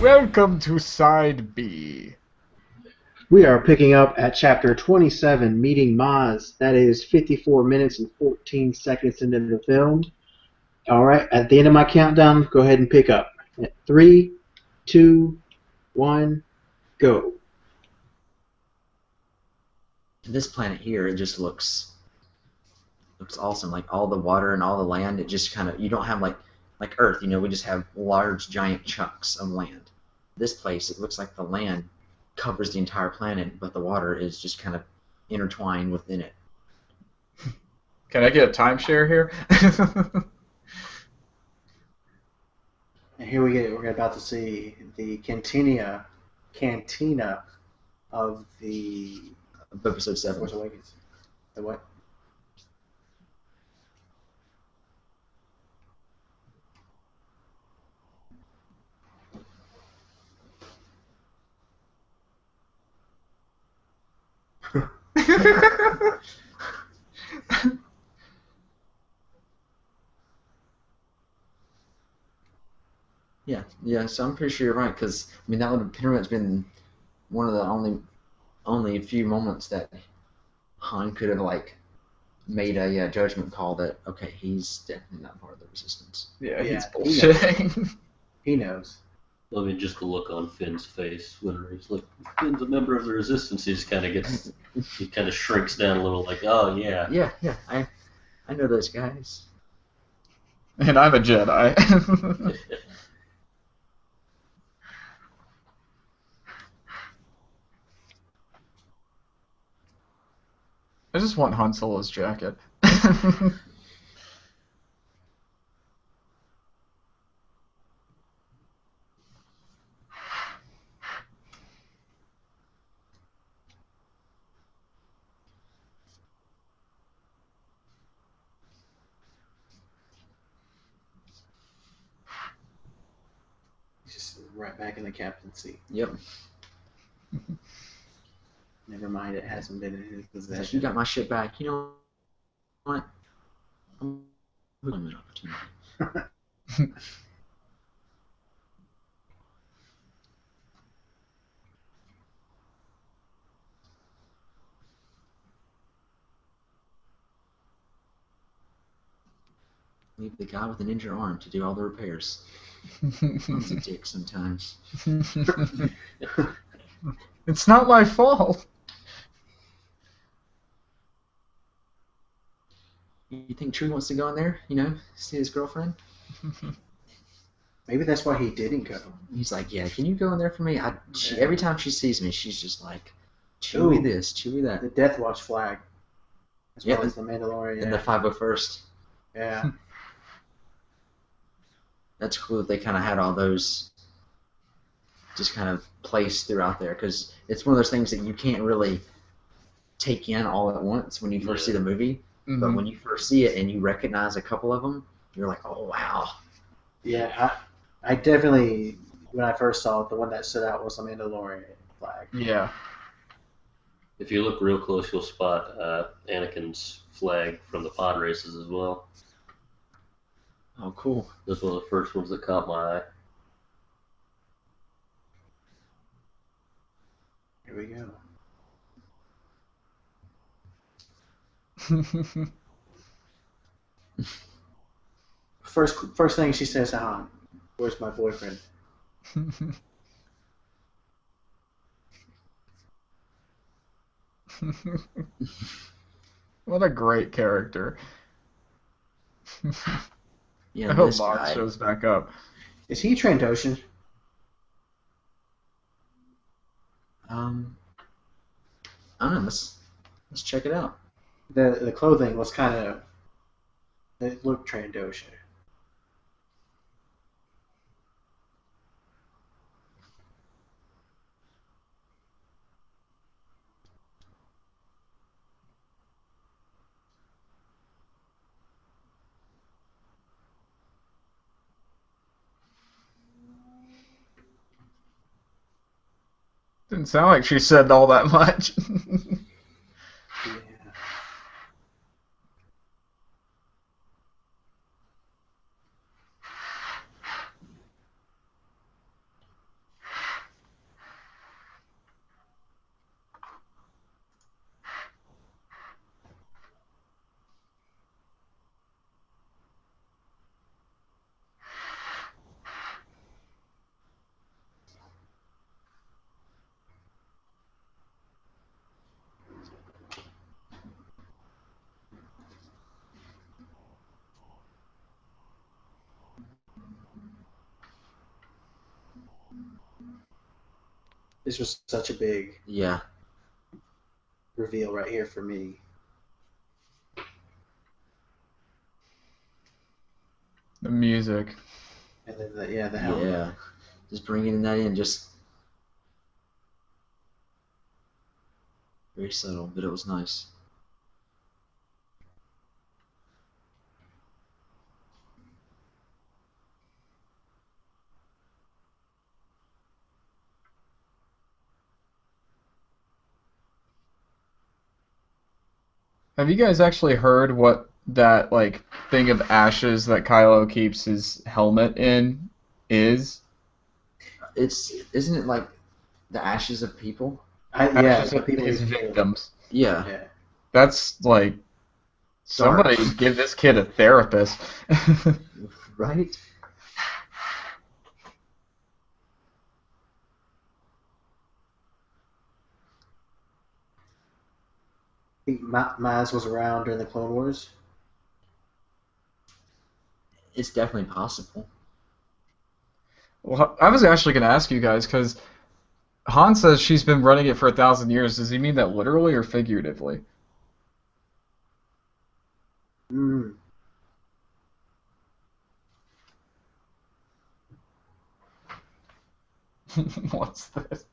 Welcome to Side B. We are picking up at chapter 27, Meeting Maz. That is 54 minutes and 14 seconds into the film. All right, at the end of my countdown, go ahead and pick up. At 3, 2, 1, go. This planet here, it just looks awesome. Like all the water and all the land, it just kind of, you don't have like Earth, we just have large giant chunks of land. This place, it looks like the land covers the entire planet, but the water is just kind of intertwined within it. Can I get a timeshare here? And here we're about to see the cantina of the Episode 7. Force Awakens. The what? Yeah. So I'm pretty sure you're right, because that would have pretty much been one of the only few moments that Han could have made a judgment call that okay, he's definitely not part of the Resistance. Yeah, he's he bullshitting. He knows. I mean, just the look on Finn's face when he's like, Finn's a member of the Resistance. He just kind of shrinks down a little, like, oh yeah. Yeah. I know those guys. And I'm a Jedi. I just want Han Solo's jacket. He's just right back in the captain's seat. Yep. Never mind, it hasn't been in his Like, possession. you got my shit back. You know what? I'm an opportunity. Leave the guy with an injured arm to do all the repairs. He's a dick sometimes. It's not my fault. You think True wants to go in there, see his girlfriend? Maybe that's why he didn't go. He's like, yeah, can you go in there for me? Every time she sees me, she's just like, chewy this, chewy that. The Death Watch flag. As Yeah, well as the Mandalorian. And the 501st. Yeah. That's cool that they kind of had all those just kind of placed throughout there, because it's one of those things that you can't really take in all at once when you first see the movie. Mm-hmm. But when you first see it and you recognize a couple of them, you're like, oh, wow. Yeah, I definitely, when I first saw it, the one that stood out was the Mandalorian flag. Yeah. If you look real close, you'll spot Anakin's flag from the pod races as well. Oh, cool. That's one of the first ones that caught my eye. Here we go. First thing she says to Han, "Where's my boyfriend?" What a great character. Yeah, I hope this Mark guy. shows back up. Is he Trandoshan? I don't know. Let's check it out. The clothing was kind of, it looked Trandoshan. Didn't sound like she said all that much. Yeah. This was such a big Yeah. reveal right here for me. The music. And then the helmet. Yeah. Just bringing that in, just very subtle, but it was nice. Have you guys actually heard what that like thing of ashes that Kylo keeps his helmet in is? Isn't it like the ashes of people? Yeah, Ashes the of people his he killed. victims. Yeah. Yeah. That's like Dark. somebody give this kid a therapist. Right? I think Maz was around during the Clone Wars. It's definitely possible. Well, I was actually going to ask you guys because Han says she's been running it for 1,000 years. Does he mean that literally or figuratively? Mm. What's this?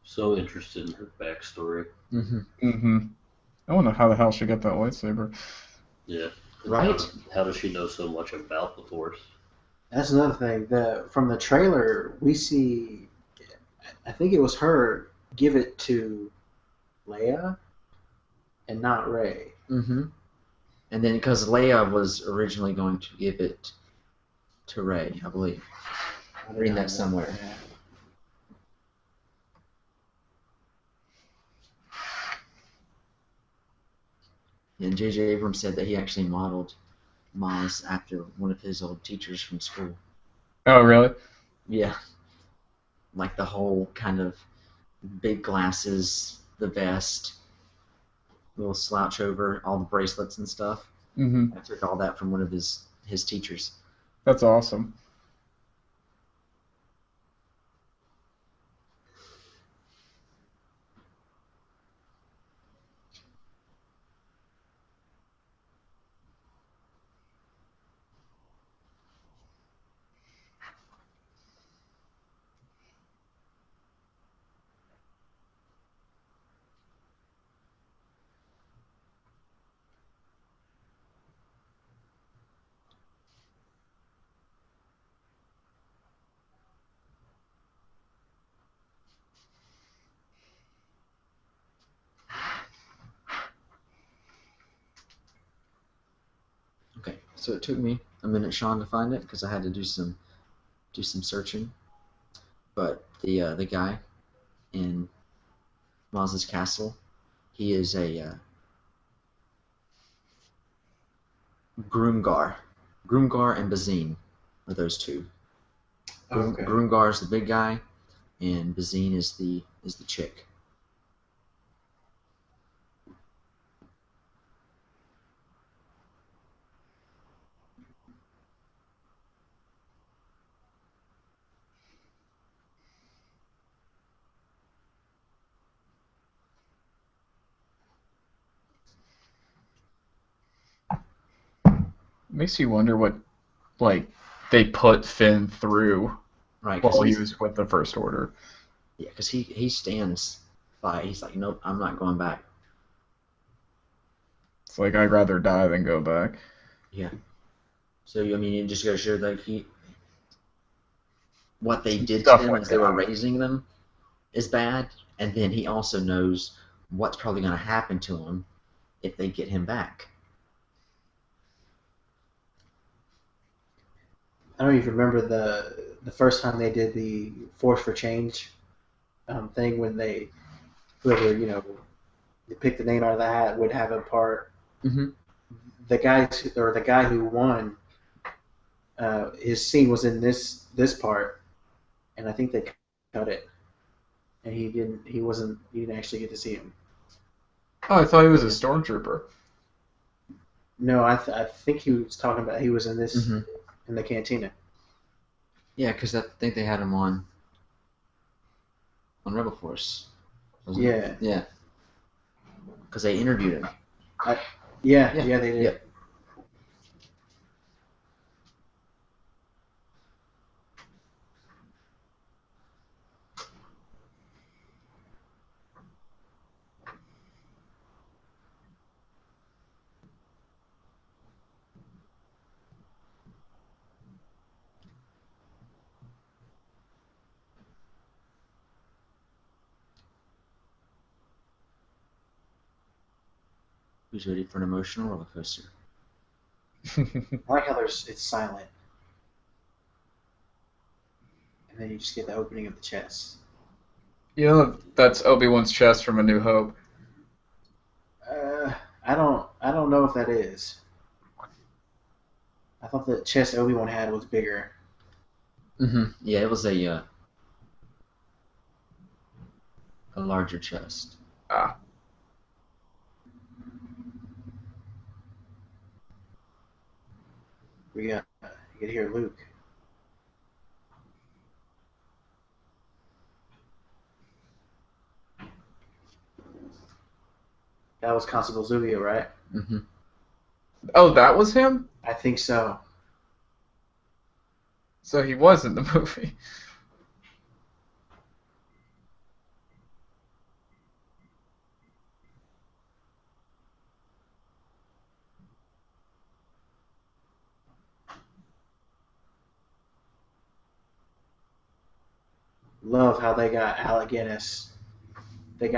So interested in her backstory. Mm-hmm. I wonder how the hell she got that lightsaber. Yeah. Right? How does she know so much about the Force? That's another thing. From the trailer, we see, I think it was her give it to Leia and not Rey. Mm-hmm. And then because Leia was originally going to give it to Rey, I believe. I Reading know that somewhere. Yeah. And J.J. Abrams said that he actually modeled Maz after one of his old teachers from school. Oh, really? Yeah. Like the whole kind of big glasses, the vest, little slouch over, all the bracelets and stuff. Mm-hmm. I took all that from one of his teachers. That's awesome. Okay, so it took me a minute, Sean, to find it because I had to do some searching. But the guy in Maz's castle, he is a Groomgar. Groomgar and Bazine are those two. Okay. Groomgar is the big guy, and Bazine is the chick. Makes you wonder what like they put Finn through Right, because while he was with the First Order. yeah, because he stands by. He's like, nope, I'm not going back. It's like I'd rather die than go back. Yeah. So I mean, it just goes to show that what they did to Stuff them went as they were down. raising them is bad, and then he also knows what's probably going to happen to him if they get him back. I don't even remember the first time they did the Force for Change thing when whoever they picked the name out of the hat would have a part. Mm-hmm. The guy who won, his scene was in this part, and I think they cut it. and he didn't. He wasn't. You didn't actually get to see him. Oh, I thought he was a stormtrooper. No, I think he was talking about he was in this Mm-hmm. in the cantina. Yeah, because I think they had him on Rebel Force. Wasn't Yeah. it? Yeah. Because they interviewed him. Yeah, Yeah. they did. Yep. Who's ready for an emotional roller coaster? I like how it's silent, and then you just get the opening of the chest. You know that's Obi-Wan's chest from A New Hope. I don't know if that is. I thought the chest Obi-Wan had was bigger. Mm-hmm. Yeah, it was a larger chest. Ah. You can hear Luke. That was Constable Zuvio, right? Mm-hmm. Oh, that was him? I think so. So he was in the movie. Love how they got Alec Guinness. They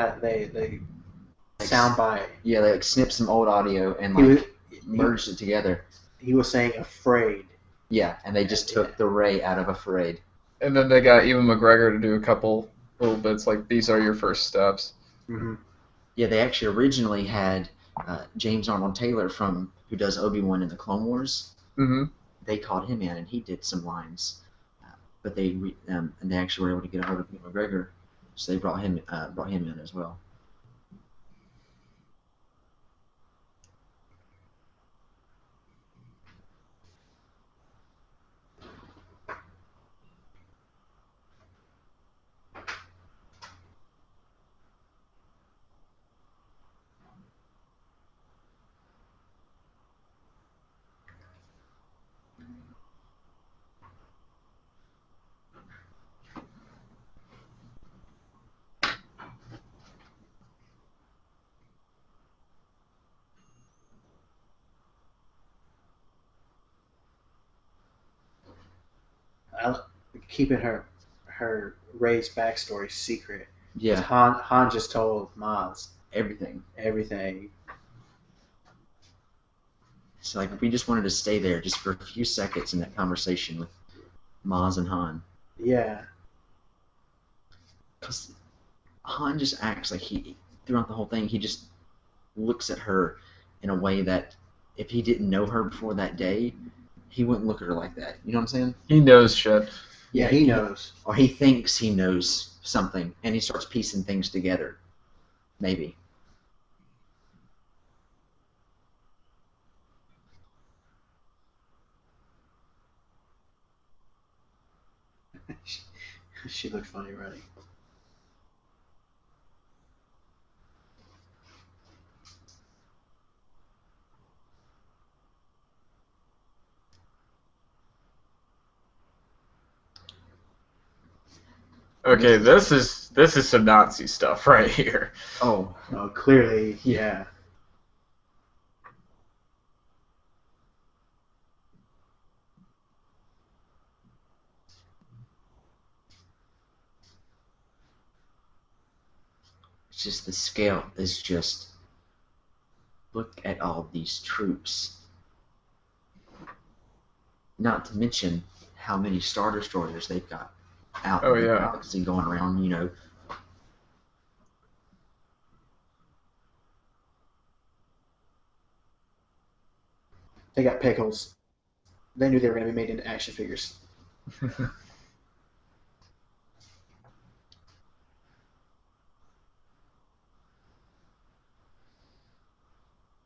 sound bite. Yeah, they like snipped some old audio and He was merged it together. he was saying afraid. Yeah, and they just took the Ray out of Afraid. And then they got Ewan McGregor to do a couple little bits like, these are your first steps. Mm-hmm. Yeah, they actually originally had James Arnold Taylor who does Obi-Wan in the Clone Wars. Mm-hmm. They called him in and he did some lines, but they actually were able to get a hold of Ewan McGregor, so they brought him in as well. Keeping her Ray's backstory secret. Yeah, Han just told Maz everything. everything. So like we just wanted to stay there just for a few seconds in that conversation with Maz and Han. Yeah. Because Han just acts like throughout the whole thing, he just looks at her in a way that if he didn't know her before that day, he wouldn't look at her like that. You know what I'm saying? He knows shit. Yeah, he knows. Or he thinks he knows something, and he starts piecing things together. Maybe. She looked funny running. Okay, this is some Nazi stuff right here. Oh, Clearly, yeah. it's just the scale is just. Look at all these troops. Not to mention how many Star Destroyers they've got out Oh, in the yeah. galaxy going around, They got pickles. They knew they were going to be made into action figures.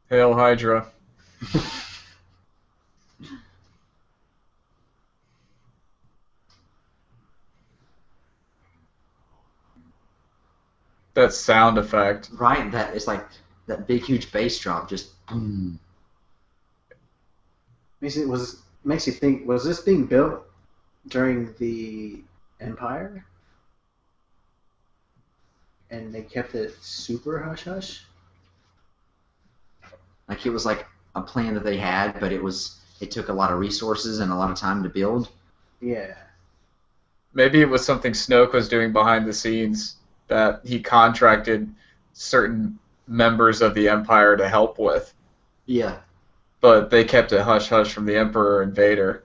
Hail Hydra. That sound effect. Right, that is like that big huge bass drop, just boom. Makes you think, was this being built during the Empire? And they kept it super hush hush? Like it was like a plan that they had, but it took a lot of resources and a lot of time to build. Yeah. Maybe it was something Snoke was doing behind the scenes that he contracted certain members of the Empire to help with, Yeah. but they kept it hush hush from the Emperor and Vader.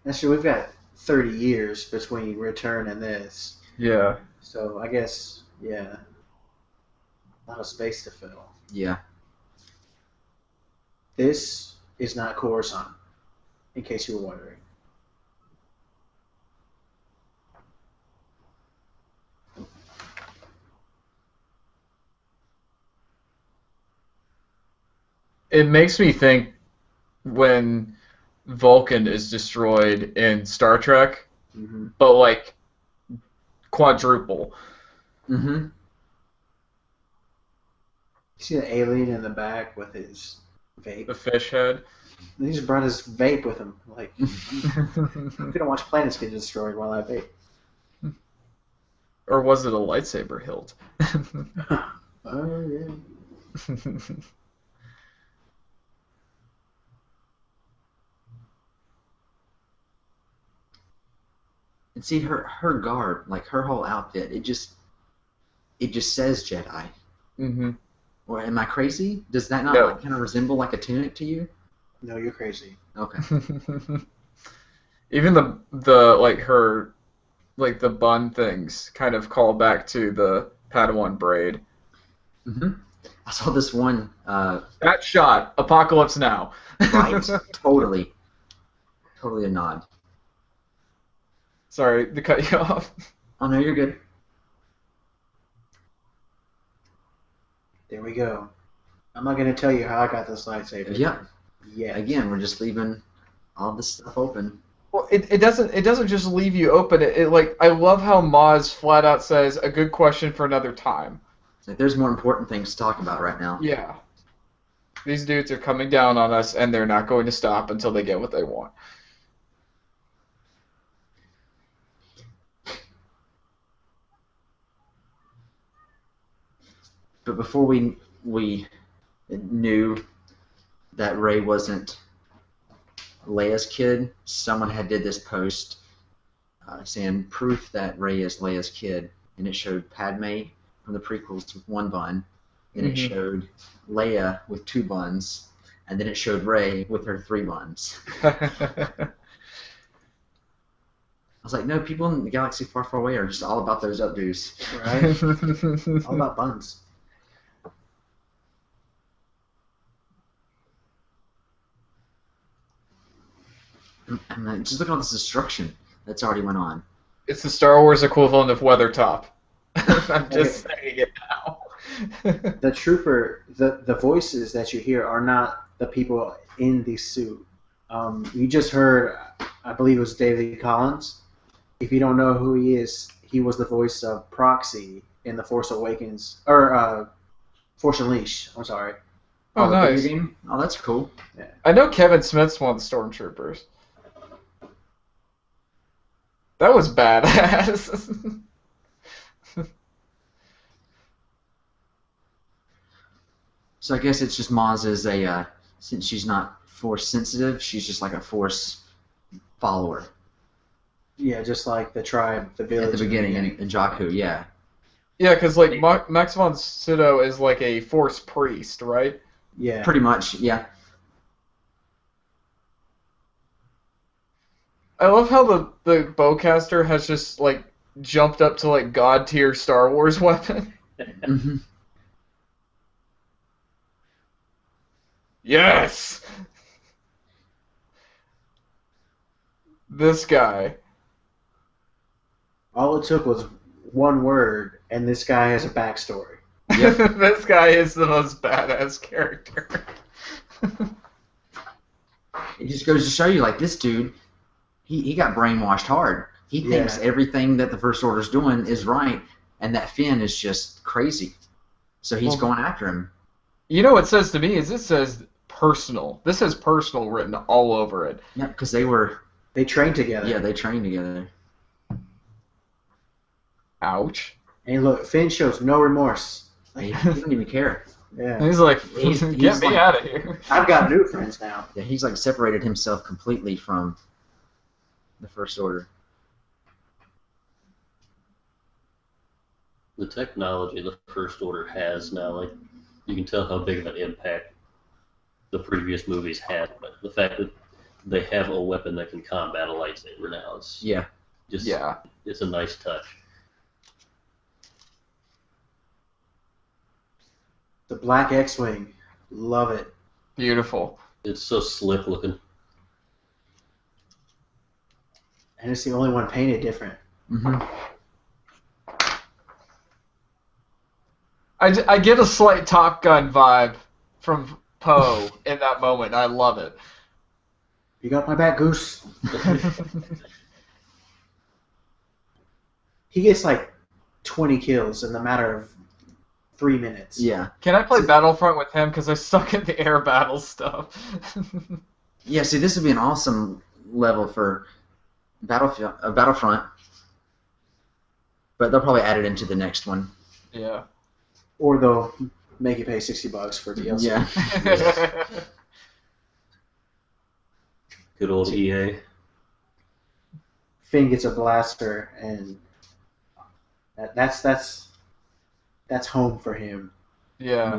Actually, we've got 30 years between Return and this. Yeah. So I guess, yeah, a lot of space to fill. Yeah. This is not Coruscant, in case you were wondering. It makes me think when Vulcan is destroyed in Star Trek, Mm-hmm. but like quadruple. Mm-hmm. You see the alien in the back with his vape? The fish head. He just brought his vape with him. Like, I'm gonna watch planets get destroyed while I vape. Or was it a lightsaber hilt? Oh, yeah. And see her garb, like her whole outfit, it just says Jedi. hmm Or am I crazy? Does that not No. like kind of resemble like a tunic to you? No, you're crazy. Okay. Even the like her like the bun things kind of call back to the Padawan braid. Mm-hmm. I saw this one. That shot, Apocalypse Now. Right. Totally a nod. Sorry to cut you off. Oh no, you're good. There we go. I'm not gonna tell you how I got this lightsaber. Yeah. Yeah. Again, we're just leaving all this stuff open. Well, it doesn't just leave you open. It like I love how Maz flat out says a good question for another time. It's like there's more important things to talk about right now. Yeah. These dudes are coming down on us and they're not going to stop until they get what they want. But before we knew that Rey wasn't Leia's kid, someone had did this post saying proof that Rey is Leia's kid, and it showed Padme from the prequels with one bun, and it Mhm. showed Leia with two buns, and then it showed Rey with her three buns. I was like, no, people in the galaxy far, far away are just all about those updos. Right? All about buns. And like, just look at all this destruction that's already went on. It's the Star Wars equivalent of Weathertop. I'm just saying it now. The trooper, the voices that you hear are not the people in the suit. You just heard, I believe it was David Collins. If you don't know who he is, he was the voice of Proxy in The Force Awakens, or Force Unleashed. I'm sorry. Oh, the nice. video game? Oh, that's cool. I know Kevin Smith's one of the Stormtroopers. That was badass. So I guess it's just Maz is since she's not Force sensitive, she's just like a Force follower Yeah, just like the tribe, the village. at the beginning in Jakku, yeah. Yeah, because like Max von Sydow is like a Force priest, right? Yeah. Pretty much, yeah. I love how the bowcaster has just like jumped up to like god tier Star Wars weapon. hmm Yes. This guy. All it took was one word, and this guy has a backstory. Yep. This guy is the most badass character. It just goes to show you, like, this dude, he got brainwashed hard. He thinks everything that the First Order's doing is right, and that Finn is just crazy. So he's going after him. You know what it says to me is it says personal. This says personal written all over it. Yeah, because They trained together. Yeah, they trained together. Ouch. And look, Finn shows no remorse. He didn't even care. Yeah. He's like, He's get me like- out of here. I've got new friends now. Yeah, he's like separated himself completely from the First Order. The technology the First Order has now, like, you can tell how big of an impact the previous movies had. But the fact that they have a weapon that can combat a lightsaber now is Yeah. just Yeah. it's a nice touch. The black X-Wing. Love it. Beautiful. It's so slick looking. And it's the only one painted different. Mm-hmm. I get a slight Top Gun vibe from Poe in that moment. I love it. You got my back, Goose. He gets like 20 kills in the matter of 3 minutes. Yeah. Can I play Battlefront with him? Because I suck at the air battle stuff. Yeah, see, this would be an awesome level for Battlefront. But they'll probably add it into the next one. Yeah. Or they'll make you pay $60 for DLC. Yeah. Good old EA. Finn gets a blaster, and that's home for him. Yeah.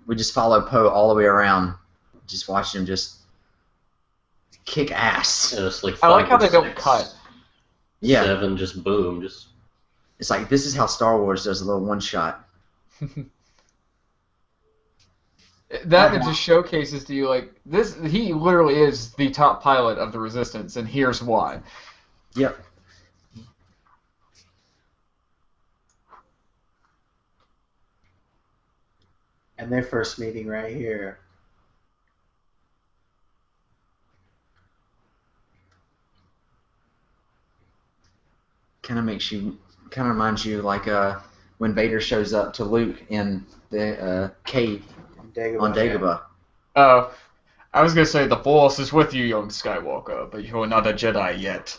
We just follow Poe all the way around, just watching him just kick ass. And it's like I like how they 5 or don't 6, cut. Yeah. 7, just boom, just It's like, this is how Star Wars does a little one shot. That it just showcases to you like this. He literally is the top pilot of the Resistance, and here's why. Yep. And their first meeting right here. Kind of reminds you like when Vader shows up to Luke in the cave On Dagobah. on Dagobah. Oh, I was gonna say the Force is with you, young Skywalker, but you're not a Jedi yet.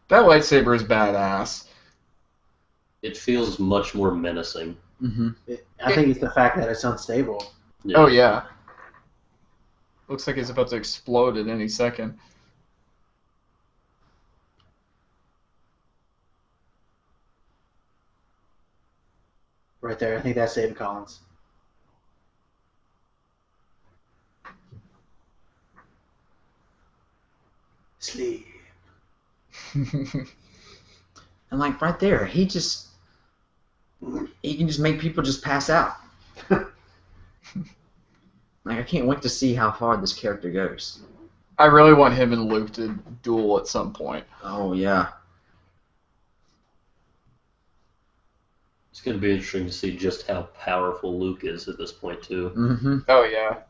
That lightsaber is badass. it feels much more menacing. Mm-hmm. I think it's the fact that it's unstable. Yeah. Oh yeah. Looks like it's about to explode at any second. Right there. I think that's David Collins. Sleep. And like right there, he can just make people just pass out. Like, I can't wait to see how far this character goes. I really want him and Luke to duel at some point. Oh yeah. It's going to be interesting to see just how powerful Luke is at this point, too. Mm-hmm. Oh yeah.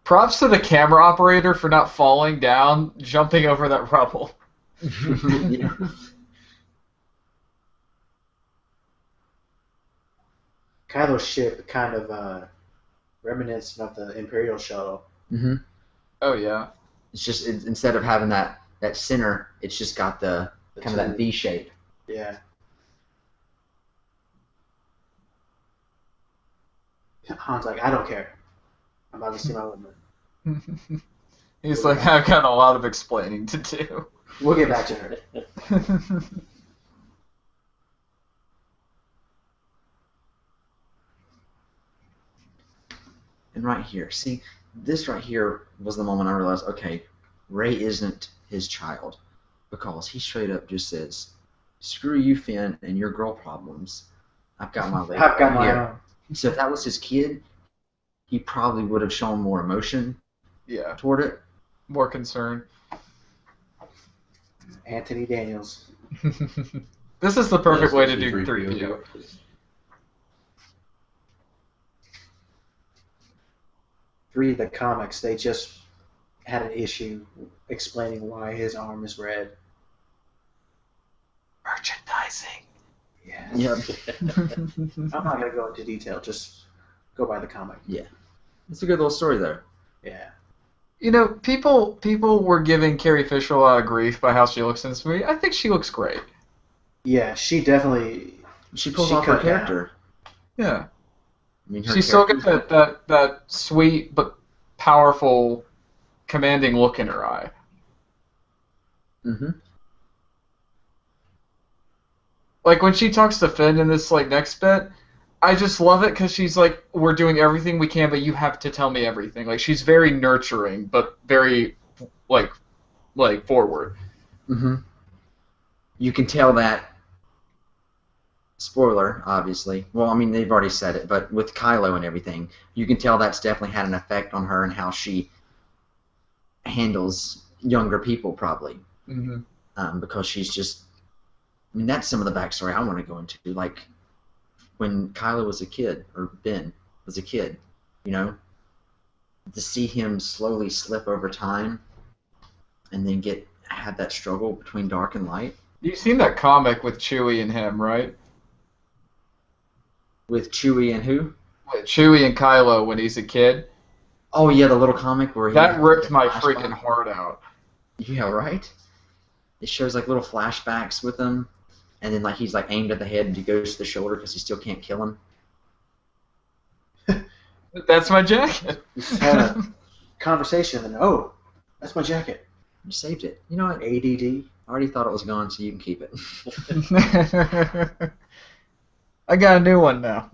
Props to the camera operator for not falling down, jumping over that rubble. Yeah. Kylo's ship kind of reminiscent of the Imperial shuttle. Mm-hmm. Oh yeah. It's just instead of having that center, it's just got the kind of that V shape. Yeah. Han's like, I don't care. I'm about to see my woman. He's like, I've got a lot of explaining to do. We'll get back to her. And right here, see, this right here was the moment I realized, okay, Ray isn't his child, because he straight up just says, "Screw you, Finn, and your girl problems. I've got my lady I've got right my here." own. So if that was his kid, he probably would have shown more emotion Yeah, toward it. more concern. Anthony Daniels. This is the perfect way to do That's 3PO. Read the comics. They just had an issue explaining why his arm is red. Merchandising. Yeah. Yep. I'm not gonna go into detail. Just go by the comic. It's a good little story there. Yeah. You know, people were giving Carrie Fisher a lot of grief by how she looks in this movie. I think she looks great. Yeah, she definitely. She pulls She off her cut down. character. Yeah. I mean, her She's still character- got that sweet but powerful, commanding look in her eye. Mhm. Like when she talks to Finn in this next bit, I just love it because she's like, "We're doing everything we can, but you have to tell me everything." Like she's very nurturing, but very like forward. Mhm. You can tell that. Spoiler, obviously. Well, I mean, they've already said it, but with Kylo and everything, you can tell that's definitely had an effect on her and how she handles younger people, probably. Mm-hmm. Because she's just. I mean, that's some of the backstory I want to go into. Like, when Kylo was a kid, or Ben was a kid, you know, to see him slowly slip over time and then have that struggle between dark and light. You've seen that comic with Chewie and him, right? With Chewie and who? With Chewie and Kylo when he's a kid. Oh, yeah, the little comic where he. That ripped the my flashback. freaking heart out. Yeah, right? It shows like little flashbacks with him, and then like he's like aimed at the head and he goes to the shoulder because he still can't kill him. That's my jacket. Just had a conversation and oh, that's my jacket. You saved it. You know what? I ADD. already thought it was gone, so you can keep it. I got a new one now.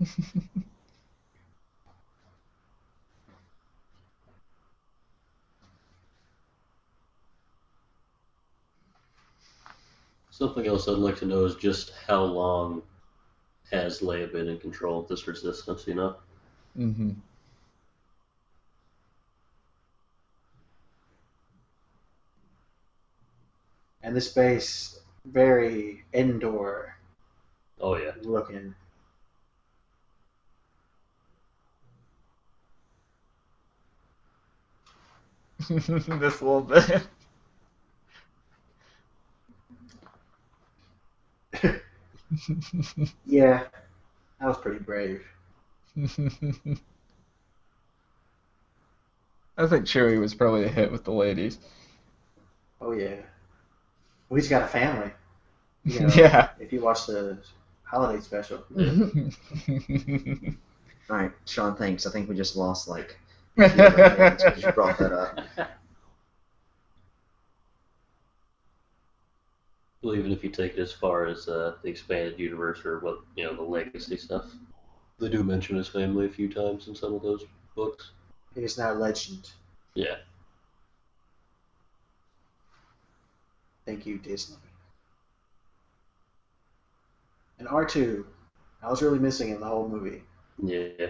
Something else I'd like to know is just how long has Leia been in control of this resistance, you know? Mm-hmm. And this base, very indoor Oh, yeah. looking. This little bit. Yeah, that was pretty brave. I think Chewie was probably a hit with the ladies. Oh yeah. Well, he's got a family. You know, Yeah. If you watch the holiday special. All right, Sean, thanks. I think we just lost like. Because you brought that up. Well, even if you take it as far as the expanded universe or what, you know, the legacy stuff, they do mention his family a few times in some of those books. He is now a legend. Yeah. Thank you, Disney. And R2, I was really missing in the whole movie. Yeah.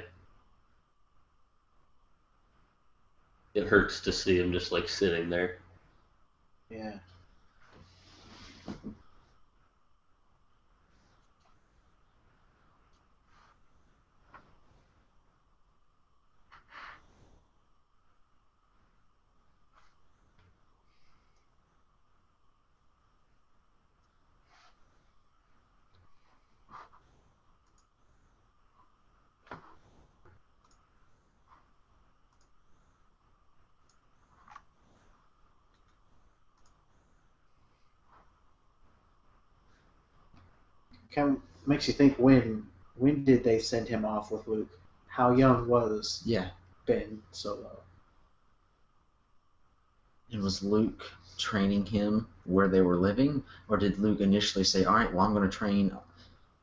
It hurts to see him just like sitting there. Yeah. Kind of makes you think when did they send him off with Luke? how young was Yeah. Ben Solo? And was Luke training him where they were living? Or did Luke initially say, all right, well, I'm going to train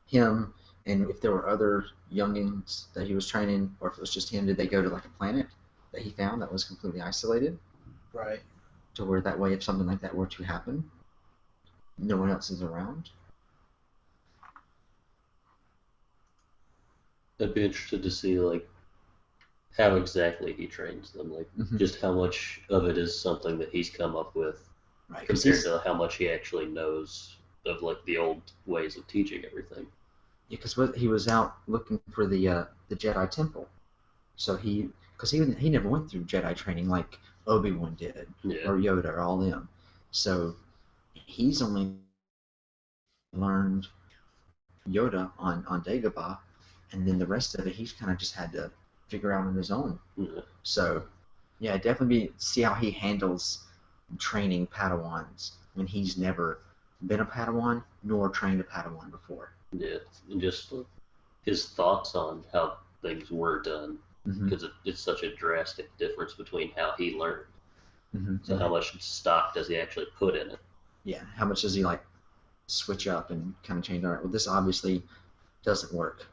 him, and if there were other youngins that he was training, or if it was just him, did they go to like a planet that he found that was completely isolated? Right. To where that way, if something like that were to happen, no one else is around? I'd be interested to see like how exactly he trains them, like just how much of it is something that he's come up with Right. compared to how much he actually knows of like the old ways of teaching everything. Yeah, because he was out looking for the Jedi Temple, so because he never went through Jedi training like Obi-Wan did, Yeah. or Yoda, or all them. So he's only learned Yoda on Dagobah, and then the rest of it he's kind of just had to figure out on his own. Yeah. So yeah, definitely see how he handles training Padawans when he's never been a Padawan nor trained a Padawan before. Yeah, and just his thoughts on how things were done, because it's such a drastic difference between how he learned. So how much stock does he actually put in it? Yeah, how much does he like switch up and kind of change? All right, well, this obviously doesn't work.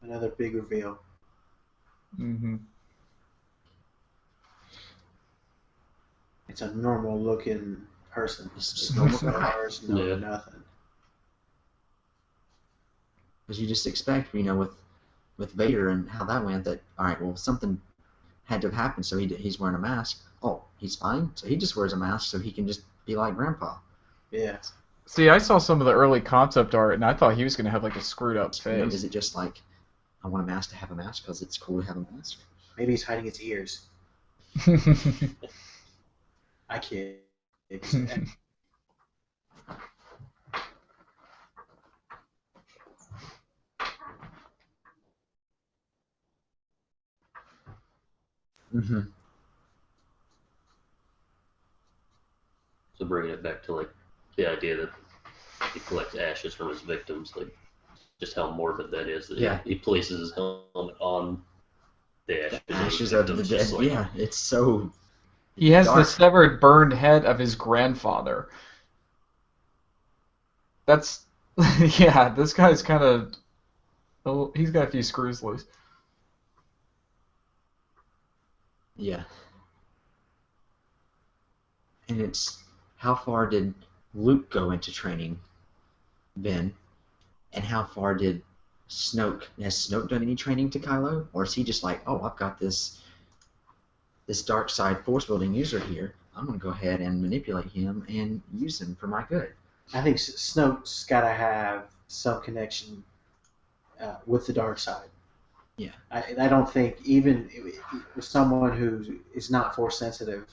Another big reveal. Mm-hmm. It's a normal looking person. It's just normal scars, no Yeah. nothing. Because you just expect, with Vader and how that went, that all right, well, something had to have happened, so he's wearing a mask. Oh, he's fine, so he just wears a mask so he can just be like Grandpa. Yeah. See, I saw some of the early concept art, and I thought he was going to have like a screwed up face. Is it just like, I want a mask to have a mask because it's cool to have a mask? Maybe he's hiding his ears. I kid. So bringing it back to like the idea that he collects ashes from his victims, like just how morbid that is. That he places his helmet on the ashes of the dead. Like, yeah, it's so. He has dark. the severed, burned head of his grandfather. That's yeah. This guy's kind of. Oh, he's got a few screws loose. Yeah. And it's how far did Luke go into training Ben, and how far did Snoke? Has Snoke done any training to Kylo, or is he just like, oh, I've got this dark side force building user here. I'm gonna go ahead and manipulate him and use him for my good. I think Snoke's got to have some connection with the dark side. Yeah. I don't think even with someone who is not force sensitive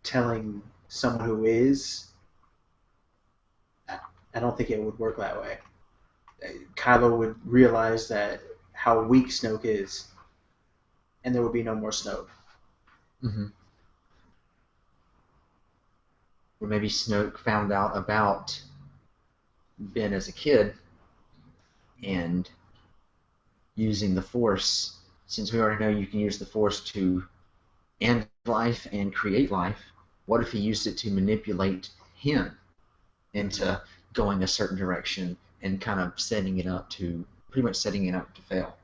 telling someone who is, I don't think it would work that way. Kylo would realize that how weak Snoke is, and there would be no more Snoke. Or maybe Snoke found out about Ben as a kid and using the Force, since we already know you can use the Force to end life and create life, what if he used it to manipulate him into going a certain direction and kind of setting it up to fail?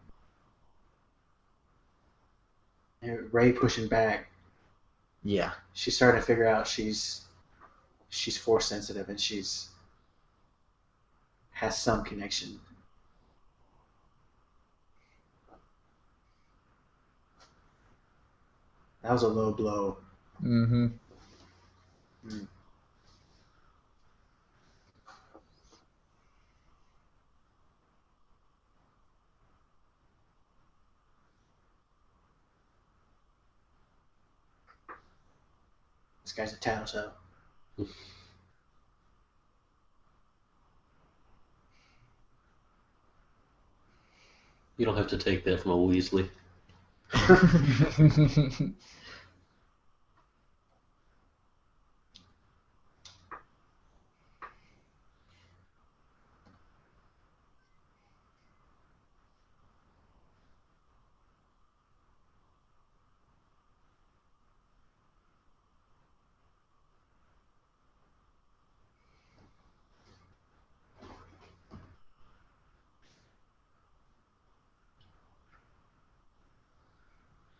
And Rey pushing back. Yeah. She's starting to figure out she's force sensitive and has some connection. That was a low blow. Mm-hmm. This guy's a tattletale. You don't have to take that from a Weasley.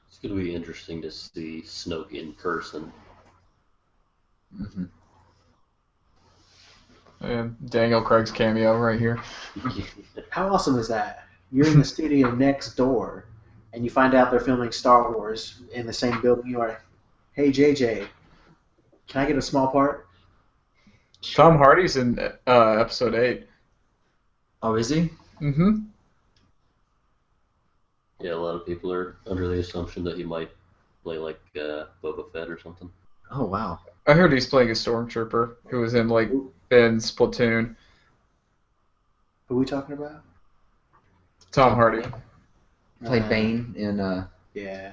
It's going to be interesting to see Snoke in person. Hmm. And Daniel Craig's cameo right here. How awesome is that? You're in the studio next door, and you find out they're filming Star Wars in the same building you are. Hey, JJ, can I get a small part? Tom Hardy's in episode 8. Oh, is he? Mm-hmm. Yeah, a lot of people are under the assumption that he might play like Boba Fett or something. Oh, wow. I heard he's playing a stormtrooper who was in like Who, Ben's platoon. who are we talking about? Tom Hardy. Played Uh, Bane in. Yeah.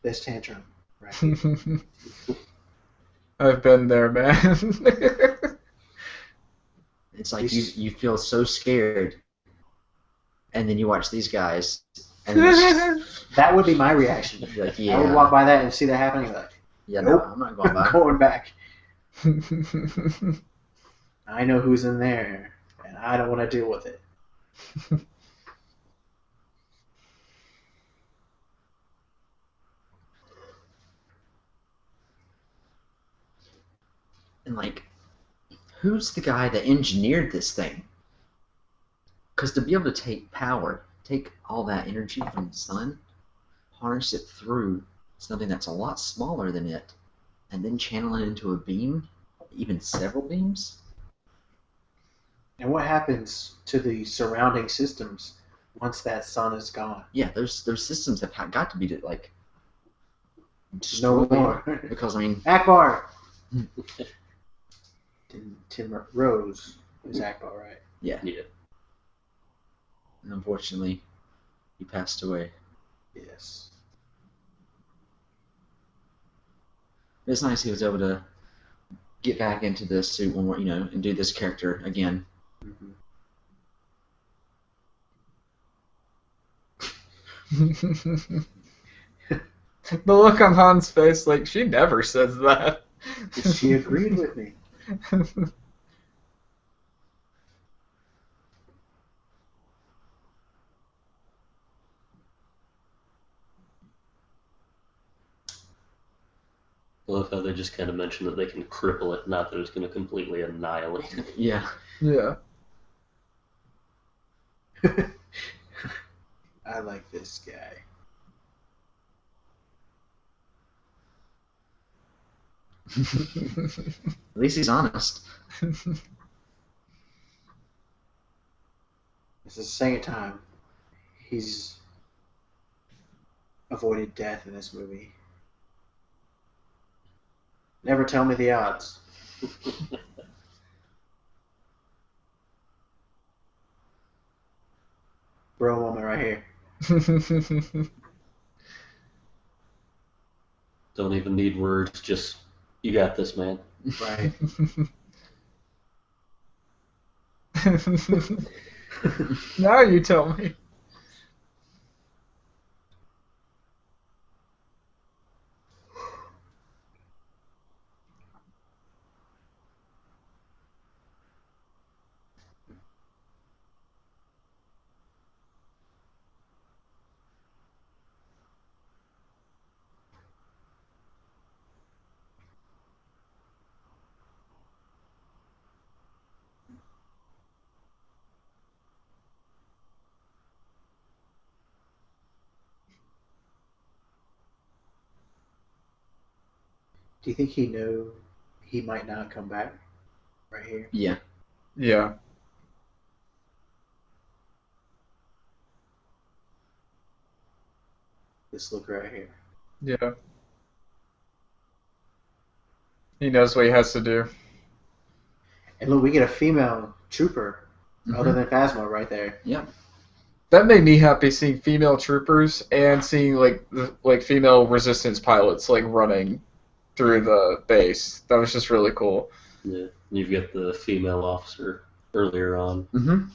This tantrum, right here. I've been there, man. It's like you feel so scared, and then you watch these guys, and That would be my reaction. you're like, I would walk yeah, by that and see that happening. Like, yeah, nope, no, I'm not going I'm by. going back. I know who's in there, and I don't want to deal with it. And like, who's the guy that engineered this thing? Because to be able to take power, take all that energy from the sun, harness it through something that's a lot smaller than it, and then channel it into a beam, even several beams. And what happens to the surrounding systems once that sun is gone? Yeah, those systems have got to be like No destroyed. more. Because I mean, Akbar! Tim Rose is Akbar, right? yeah, Yeah. and unfortunately, he passed away. Yes. It's nice he was able to get back into the suit one more, and do this character again. Mm-hmm. The look on Han's face, like, she never says that. She agreed with me. I love how they just kind of mentioned that they can cripple it, not that it's going to completely annihilate it. Yeah. Yeah. I like this guy. At least he's honest. This is the second time he's avoided death in this movie. Never tell me the odds. Bro moment right here. Don't even need words, just, you got this, man. Right. Now you tell me. Do you think he knew he might not come back? Right here. Yeah. Yeah. This look right here. Yeah. He knows what he has to do. And look, we get a female trooper other Mhm. than Phasma right there. Yep. That made me happy seeing female troopers and seeing like female resistance pilots like running through the base. That was just really cool. Yeah. You've got the female officer earlier on. Mm-hmm.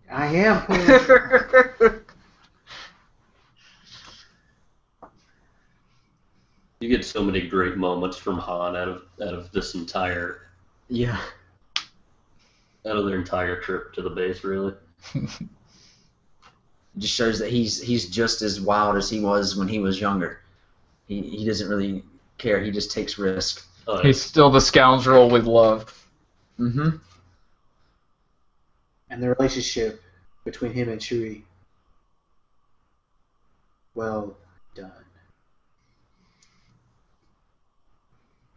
I am pulling. You get so many great moments from Han out of this Yeah. out of their entire trip to the base, really. It just shows that he's just as wild as he was when he was younger. He doesn't really care. He just takes risk. Oh, yeah. He's still the scoundrel we loved. Mm-hmm. And the relationship between him and Chewie. Well done.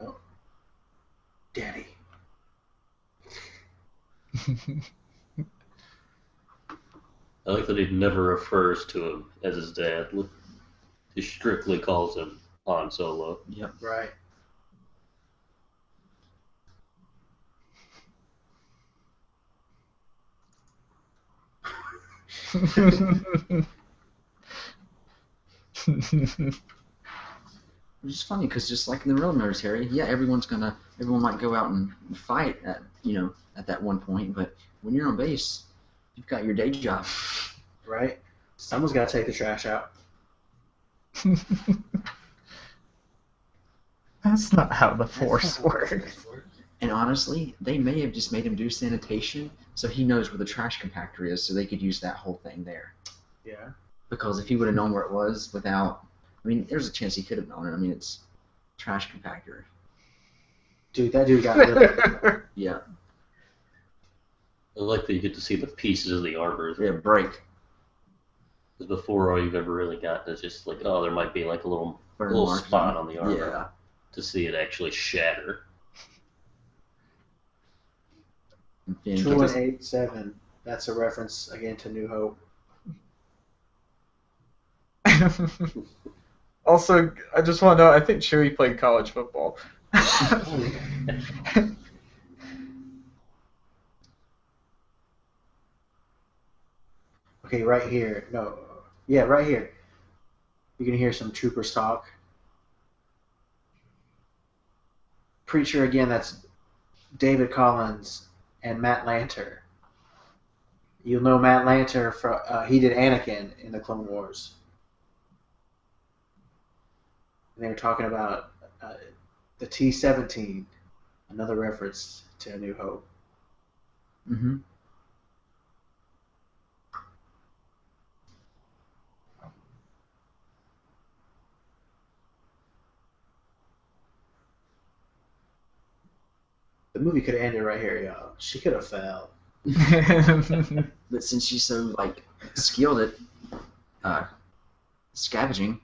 Oh. Daddy. I like that he never refers to him as his dad. He strictly calls him Han Solo. Yep. Right. Which is funny because just like in the real military, yeah, everyone might go out and fight at that one point, but when you're on base, you've got your day job. Right? Someone's got to take the trash out. That's not how the Force works. And honestly, they may have just made him do sanitation so he knows where the trash compactor is, so they could use that whole thing there. Yeah. Because if he would have known where it was without, I mean, there's a chance he could have known it. I mean, it's trash compactor. Dude, that dude got really. Yeah. I like that you get to see the pieces of the armor. Yeah, break. Because before, all you've ever really gotten is just like, oh, there might be like a little Burn marks. spot on the armor. Yeah. To see it actually shatter. 2187. That's a reference again to New Hope. Also, I just want to know, I think Chewie played college football. Okay, right here. No. Yeah, right here. You can hear some troopers talk. Preacher again, that's David Collins and Matt Lanter. You'll know Matt Lanter from he did Anakin in the Clone Wars. And they were talking about the T-17, another reference to A New Hope. Mm-hmm. The movie could have ended right here, y'all. She could have fell. But since she's so skilled at scavenging,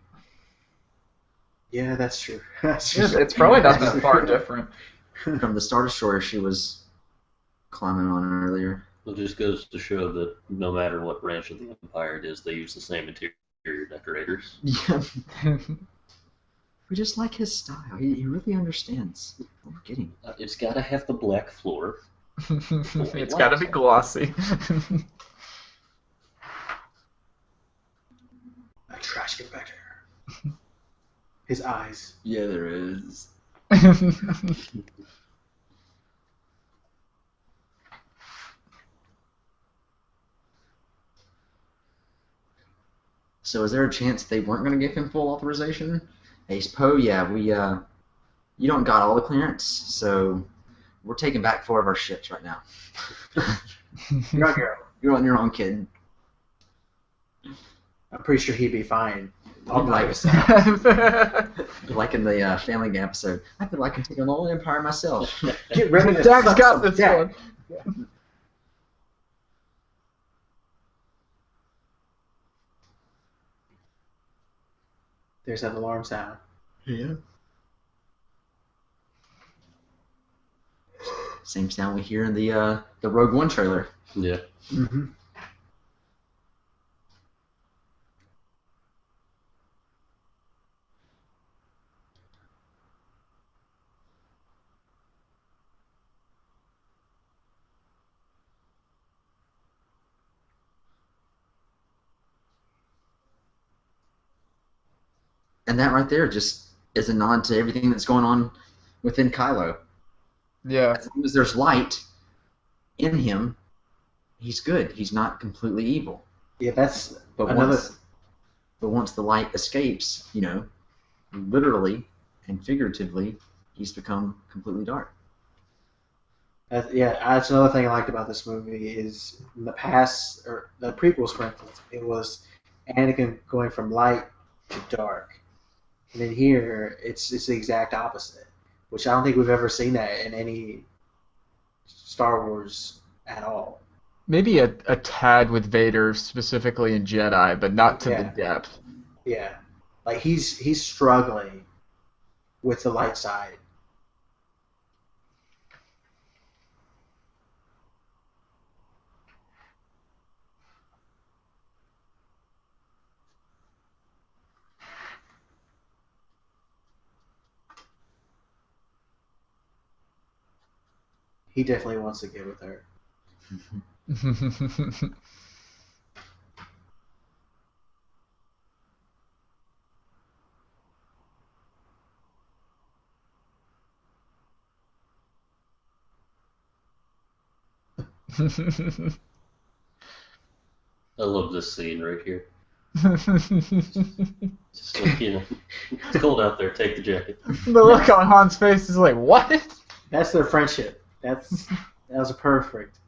Yeah, that's true. It's probably not that far different. from the Star Destroyer she was climbing on earlier. It just goes to show that no matter what branch of the Empire it is, they use the same interior decorators. Yeah. We just like his style. He really understands what we're getting. It's got to have the black floor. It's got to be glossy. A trash compactor. His eyes. Yeah, there is. So is there a chance they weren't going to give him full authorization? Ace Poe, yeah, you don't got all the clearance, so we're taking back 4 of our ships right now. Go, girl. You're on your own, kid. I'm pretty sure he'd be fine. All by Like- himself. Like in the Family Guy episode, I feel like I can take on the whole empire myself. Get ready to Jack's suck got some this Jack. one. There's that alarm sound. Yeah. Same sound we hear in the Rogue One trailer. Yeah. Mm-hmm. And that right there just is a nod to everything that's going on within Kylo. Yeah. As long as there's light in him, he's good. He's not completely evil. Yeah, that's But another. once the light escapes, literally and figuratively, he's become completely dark. That's another thing I liked about this movie is in the past or the prequels, for instance, it was Anakin going from light to dark, and then here it's the exact opposite, which I don't think we've ever seen that in any Star Wars at all. Maybe a tad with Vader, specifically in Jedi, but not to the Yeah. depth. Yeah, like he's struggling with the light side. He definitely wants to get with her. I love this scene right here. Just like, it's cold out there. Take the jacket. The look on Han's face is like, what? That's their friendship. That was perfect.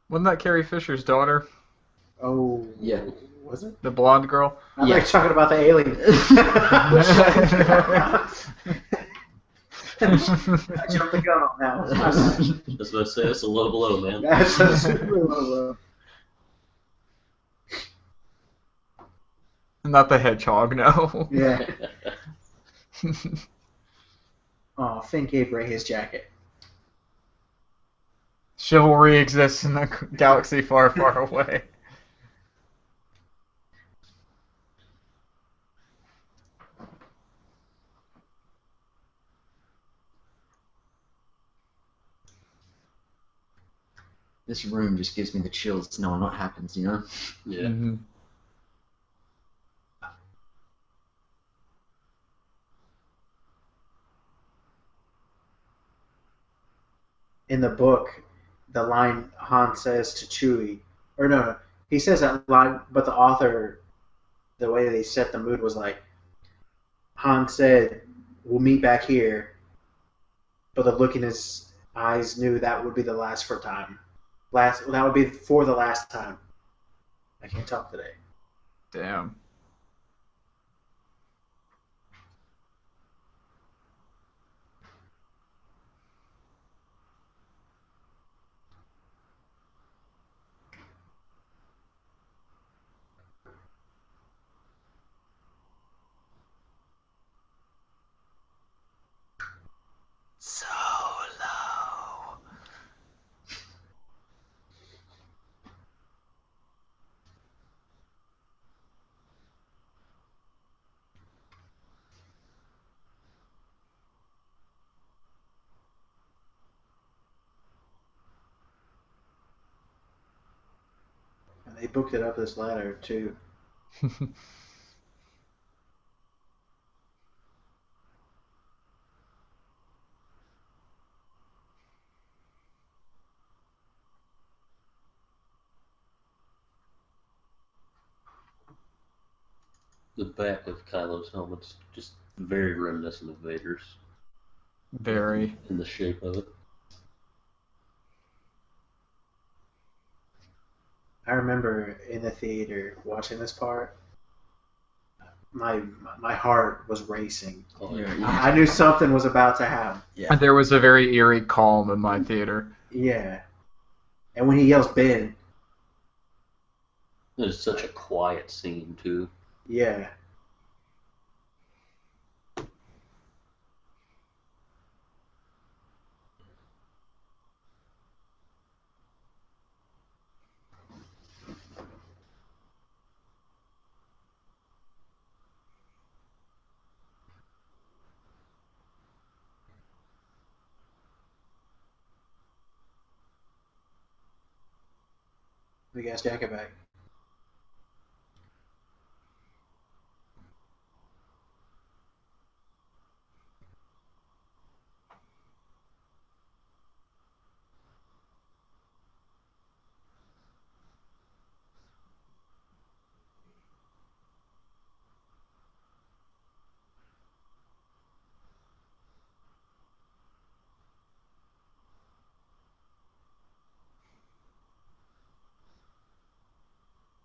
Wasn't that Carrie Fisher's daughter, Oh, Yeah. Was it? the blonde girl? I thought you Yeah. were talking about the alien. I jumped the gun on that one. That's what I say. It's a low blow, man. That's a super low. Not the hedgehog, no. Yeah. Oh, Finn gave Ray his jacket. Chivalry exists in the galaxy far, far away. This room just gives me the chills knowing what happens, Yeah. Mhm. In the book, the line Han says to Chewie, or no, he says that line, but the author, the way they set the mood was like, Han said, "We'll meet back here," but the look in his eyes knew that would be the last for time. That would be for the last time. I can't talk today. Damn. Solo. They booked it up this ladder too. The back of Kylo's helmet's just very reminiscent of Vader's Very. in the shape of it. I remember in the theater watching this part. My heart was racing. Oh, Yeah, yeah. yeah. I knew something was about to happen. Yeah. There was a very eerie calm in my theater. Yeah. And when he yells Ben, It's such a quiet scene too. yeah. The gas jacket back.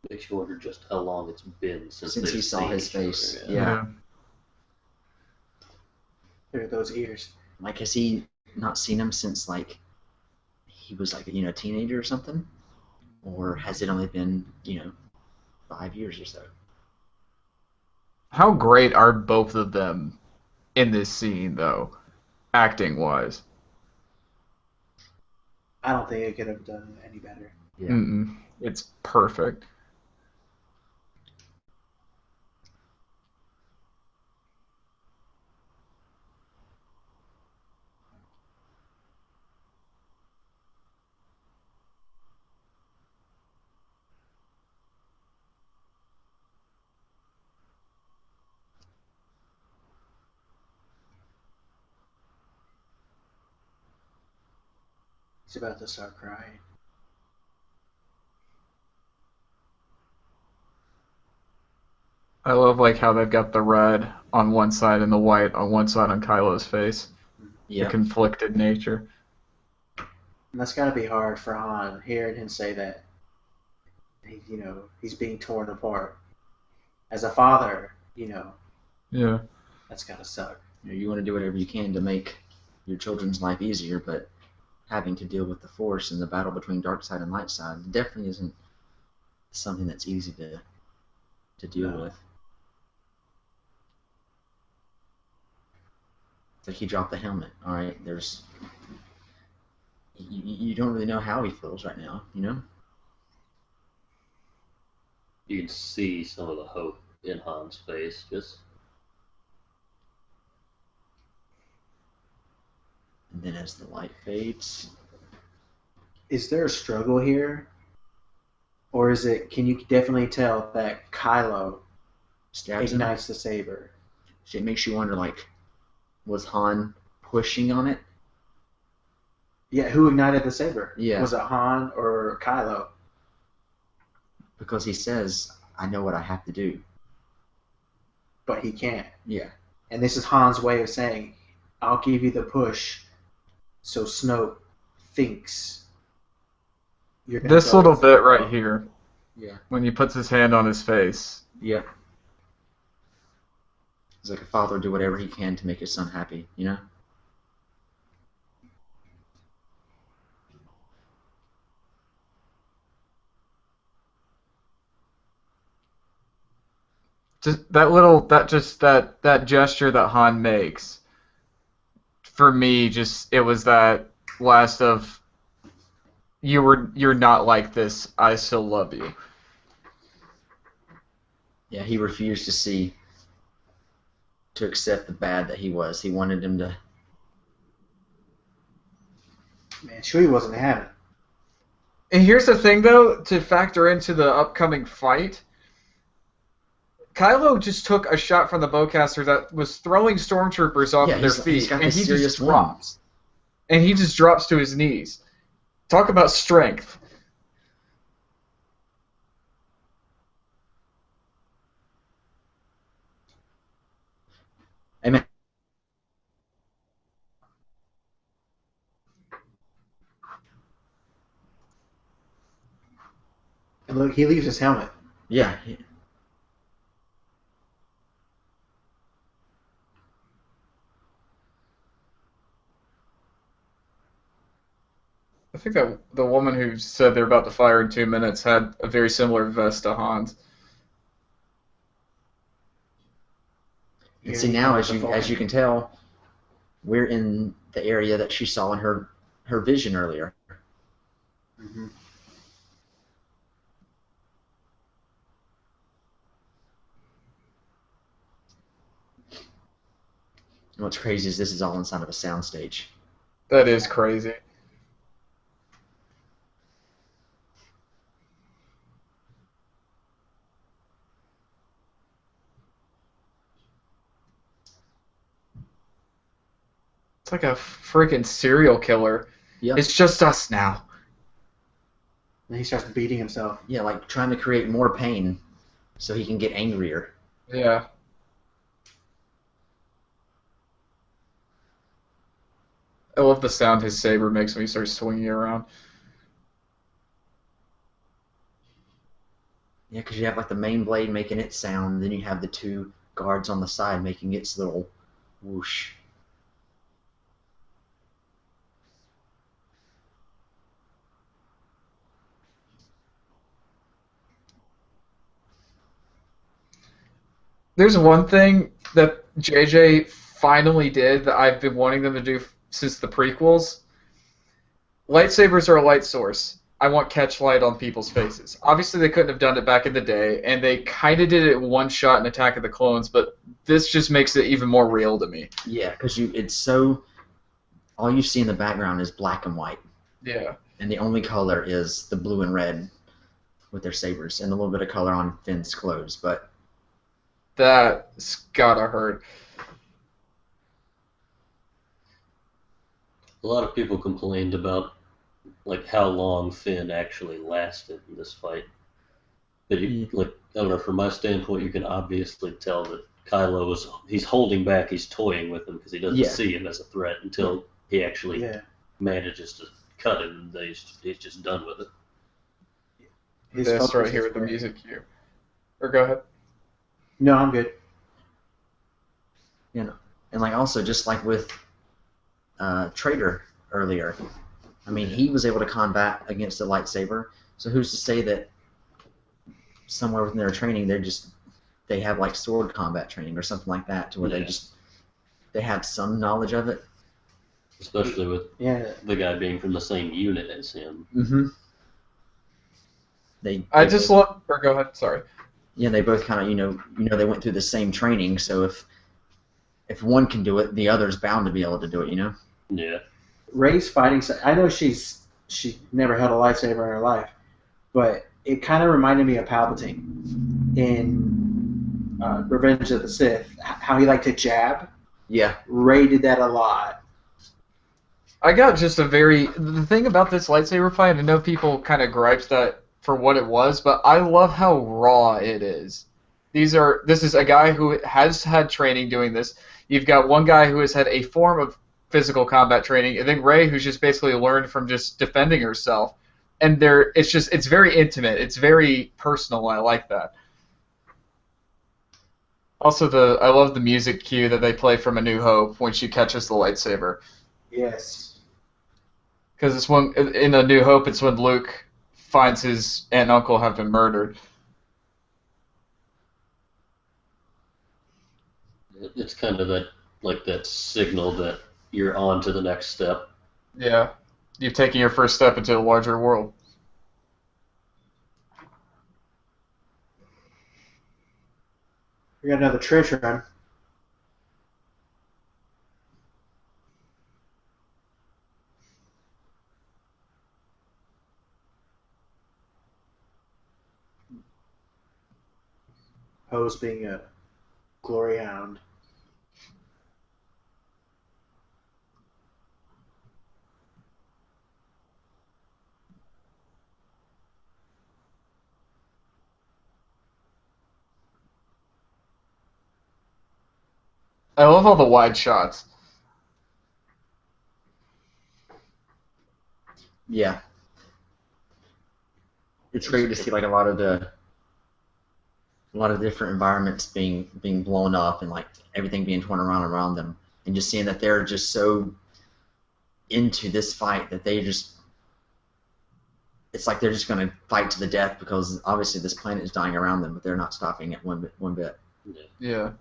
Makes you wonder just how long it's been since Since he they've saw seen his each other, face. yeah. Yeah. There are those ears. Like, has he not seen him since, like, he was, like, a teenager or something? Or has it only been, 5 years or so? How great are both of them in this scene, though, acting wise? I don't think it could have done any better. Yeah. Mm-mm. It's perfect. He's about to start crying. I love like how they've got the red on one side and the white on one side on Kylo's face. The Yeah. conflicted nature. And that's got to be hard for Han, hearing him say that. He's being torn apart. As a father, Yeah. that's got to suck. You want to do whatever you can to make your children's life easier, but having to deal with the Force and the battle between dark side and light side definitely isn't something that's easy to deal No. with. It's like he dropped the helmet. All right, you don't really know how he feels right now. You can see some of the hope in Han's face. And then as the light fades, Is there a struggle here? Or can you definitely tell that Kylo stabs him. ignites the saber? So it makes you wonder, like, was Han pushing on it? Yeah, who ignited the saber? Yeah. Was it Han or Kylo? Because he says, "I know what I have to do." But he can't. Yeah. And this is Han's way of saying, I'll give you the push so Snoke thinks you're going to This little bit right here, Yeah. when he puts his hand on his face. Yeah. It's like a father would do whatever he can to make his son happy, Just that gesture that Han makes. For me, it was that last of you're not like this. I still love you. Yeah, he refused to accept the bad that he was. He wanted him to. Man, Chewie wasn't having it. And here's the thing, though, to factor into the upcoming fight. Kylo just took a shot from the bowcaster that was throwing stormtroopers off Yeah, of their he's feet, got and this he serious just wound. drops. And he just drops to his knees. Talk about strength. I mean, And look, he leaves his helmet. yeah, I think that the woman who said they're about to fire in 2 minutes had a very similar vest to Han's. and Here see he now, comes as with the you can tell, we're in the area that she saw in her vision earlier. Mm-hmm. And what's crazy is this is all inside of a soundstage. That is crazy. It's like a freaking serial killer. Yep. It's just us now. And he starts beating himself. Yeah, like trying to create more pain so he can get angrier. Yeah. I love the sound his saber makes when he starts swinging it around. Yeah, because you have like the main blade making its sound, then you have the two guards on the side making its little whoosh. There's one thing that JJ finally did that I've been wanting them to do since the prequels. Lightsabers are a light source. I want catch light on people's faces. Obviously, they couldn't have done it back in the day, and they kind of did it one shot in Attack of the Clones, but this just makes it even more real to me. Yeah, because it's so all you see in the background is black and white, Yeah. and the only color is the blue and red with their sabers, and a little bit of color on Finn's clothes. But That's gotta hurt. A lot of people complained about like how long Finn actually lasted in this fight. But like I don't know, from my standpoint, you can obviously tell that Kylo he's holding back, he's toying with him because he doesn't see him as a threat until he actually manages to cut him, and then he's just done with it. This right here with the music cue. Or go ahead. No, I'm good. you know, and like also just like with Traitor earlier, I mean he was able to combat against the lightsaber. So who's to say that somewhere within their training they have like sword combat training or something like that to where they have some knowledge of it. Especially with the guy being from the same unit as him. Mm-hmm. I just love. Or go ahead. Sorry. Yeah, they both kind of they went through the same training. So if one can do it, the other's bound to be able to do it. Yeah. Rey's fighting. I know she never held a lightsaber in her life, but it kind of reminded me of Palpatine in Revenge of the Sith. How he liked to jab. Yeah. Rey did that a lot. I got just the thing about this lightsaber fight, I know people kind of gripes that for what it was, but I love how raw it is. This is a guy who has had training doing this. You've got one guy who has had a form of physical combat training, and then Rey, who's just basically learned from just defending herself. And it's very intimate. It's very personal. I like that. Also, I love the music cue that they play from A New Hope when she catches the lightsaber. Yes. Because it's when in A New Hope, it's when Luke finds his aunt and uncle have been murdered. It's kind of that signal that you're on to the next step. Yeah, you've taken your first step into a larger world. We got another treasure run. Poe's being a glory hound. I love all the wide shots. Yeah. It's great to see like a lot of different environments being blown up and like everything being torn around them, and just seeing that they're just so into this fight that it's like they're just going to fight to the death, because obviously this planet is dying around them, but they're not stopping it one bit. Yeah.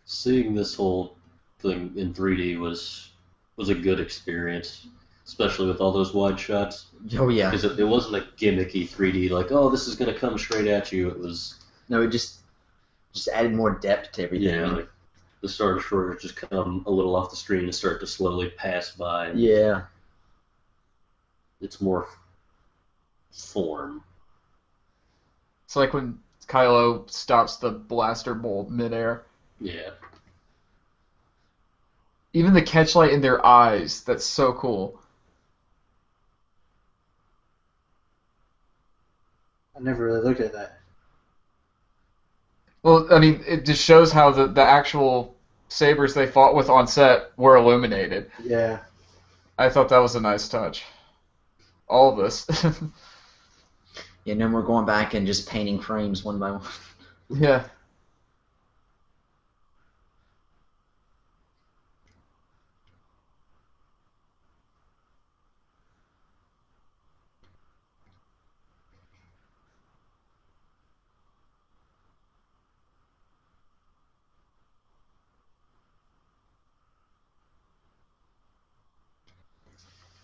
Seeing this whole thing in 3D was a good experience, especially with all those wide shots. Oh yeah. Because it wasn't a gimmicky 3D like, oh, this is gonna come straight at you. It was No, it just added more depth to everything. yeah, like the Star Destroyers just come a little off the screen and start to slowly pass by. Yeah. It's more form. It's like when Kylo stops the blaster bolt midair. Yeah. Even the catchlight in their eyes, that's so cool. I never really looked at that. Well, I mean, it just shows how the actual sabers they fought with on set were illuminated. Yeah. I thought that was a nice touch. All of this. Yeah, no more going back and just painting frames one by one. Yeah.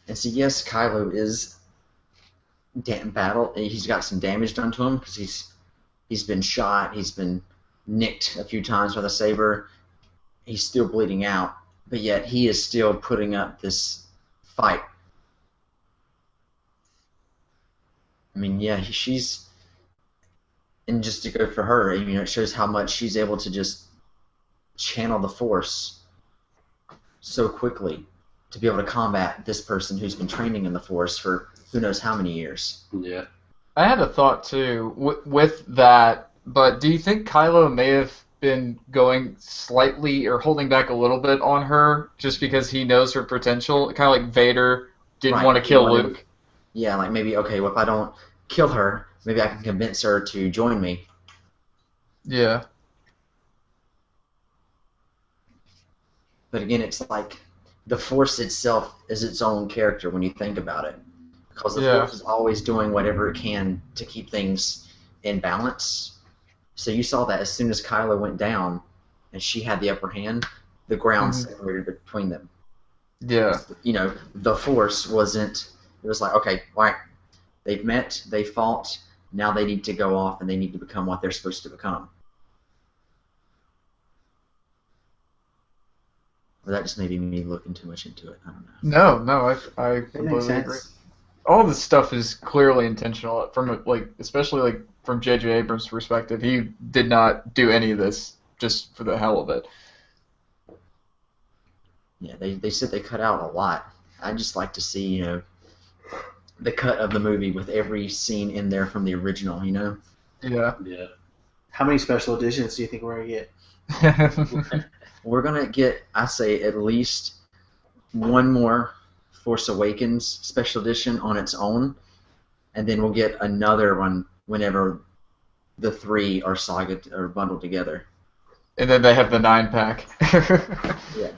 And so yes, Kylo is in battle. He's got some damage done to him because he's been shot. He's been nicked a few times by the saber. He's still bleeding out, but yet he is still putting up this fight. I mean, yeah, she's, and just to go for her, you know, it shows how much she's able to just channel the Force so quickly to be able to combat this person who's been training in the Force for who knows how many years. Yeah. I had a thought too with that, but do you think Kylo may have been going slightly or holding back a little bit on her just because he knows her potential? Kind of like Vader didn't Right, want to he kill wanted- Luke. Yeah, like maybe, okay, well, if I don't kill her, maybe I can convince her to join me. Yeah. But again, it's like the Force itself is its own character when you think about it. Because the Yeah. Force is always doing whatever it can to keep things in balance. So you saw that as soon as Kylo went down and she had the upper hand, the ground Mhm. separated between them. Yeah. You know, the Force wasn't, it was like, okay, all right, they've met, they fought, now they need to go off and they need to become what they're supposed to become. Or that just may be me looking too much into it. I don't know. No, I It makes completely agree. sense. All this stuff is clearly intentional from like especially like from J.J. Abrams' perspective. He did not do any of this just for the hell of it. Yeah, they said they cut out a lot. I'd just like to see, you know, the cut of the movie with every scene in there from the original, you know? Yeah. Yeah. How many special editions do you think we're going to get? We're going to get, I say, at least one more Force Awakens special edition on its own, and then we'll get another one whenever the three are saga or bundled together. And then they have the 9-pack. Yeah.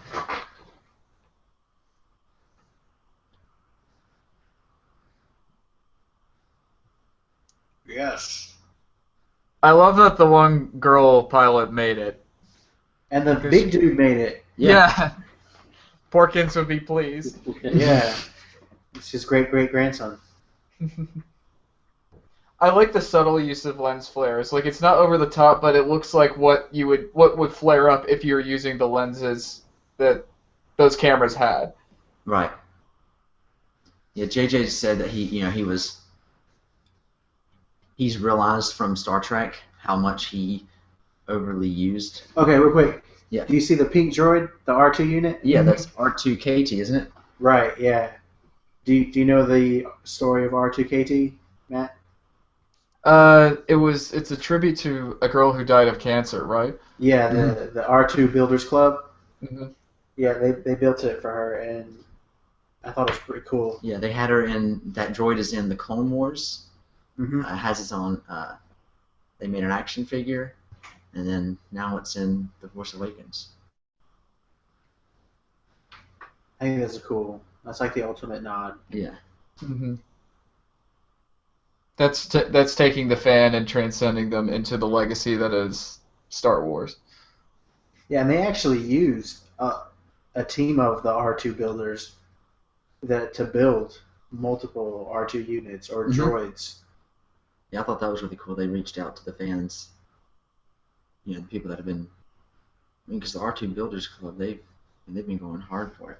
Yes. I love that the one girl pilot made it. And the big dude made it. Yeah. Porkins would be pleased. Yeah. It's his great-great-grandson. I like the subtle use of lens flares. Like it's not over the top, but it looks like what would flare up if you were using the lenses that those cameras had. Right. Yeah, JJ said that he's realized from Star Trek how much he overly used. Okay, real quick. Yeah. Do you see the pink droid, the R2 unit? Yeah, that's R2KT, isn't it? Right, yeah. Do you know the story of R2KT, Matt? It's a tribute to a girl who died of cancer, right? Yeah, the R2 Builders Club. Mm-hmm. Yeah, they built it for her, and I thought it was pretty cool. Yeah, they had her in. That droid is in the Clone Wars. Mm-hmm. Has its own. They made an action figure, and then now it's in The Force Awakens. I think that's cool. That's like the ultimate nod. Yeah. Mm-hmm. That's taking the fan and transcending them into the legacy that is Star Wars. Yeah, and they actually used a team of the R2 builders to build multiple R2 units or droids. Yeah, I thought that was really cool. They reached out to the fans, the people that have been. I mean, because the R2 Builders Club, they've been going hard for it.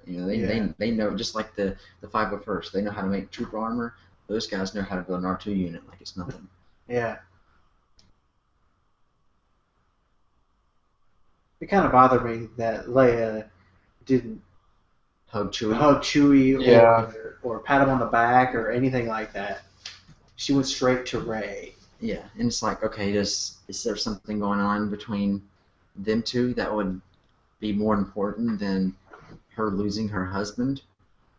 They know, just like the 501st, they know how to make trooper armor. Those guys know how to build an R2 unit like it's nothing. Yeah. It kind of bothered me that Leia didn't Hug Chewie. hug Chewie Yeah. or pat him on the back or anything like that. She went straight to Rey. Yeah, and it's like, okay, is there something going on between them two that would be more important than her losing her husband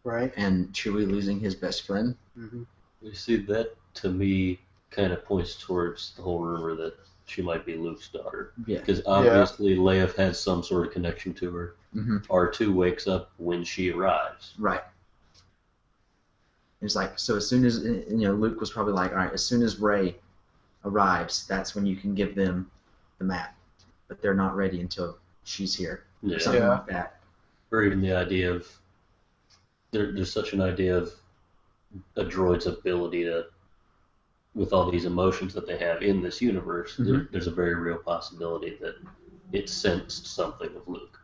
Right? and Chewie losing his best friend? Mm-hmm. You see, that to me kind of points towards the whole rumor that she might be Luke's daughter. Yeah. Because obviously Leia has some sort of connection to her. Mm-hmm. R2 wakes up when she arrives. Right. It's like, so as soon as, Luke was probably like, all right, as soon as Rey arrives, that's when you can give them the map. But they're not ready until she's here. Yeah. Or something like that. Or even the idea of, there's such an idea of a droid's ability to, with all these emotions that they have in this universe, there's a very real possibility that it sensed something of Luke.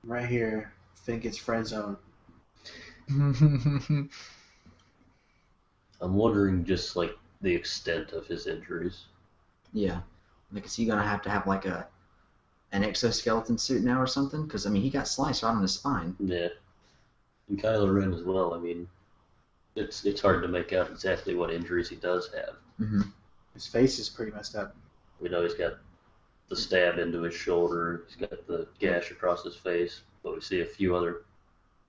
Right here, Finn gets friend zone. I'm wondering just like the extent of his injuries. Yeah. Like, is he going to have like an exoskeleton suit now or something? Because, I mean, he got sliced right on his spine. Yeah. And Kylo Ren as well. I mean, it's hard to make out exactly what injuries he does have. Mm-hmm. His face is pretty messed up. We know he's got the stab into his shoulder. He's got the gash across his face. But we see a few other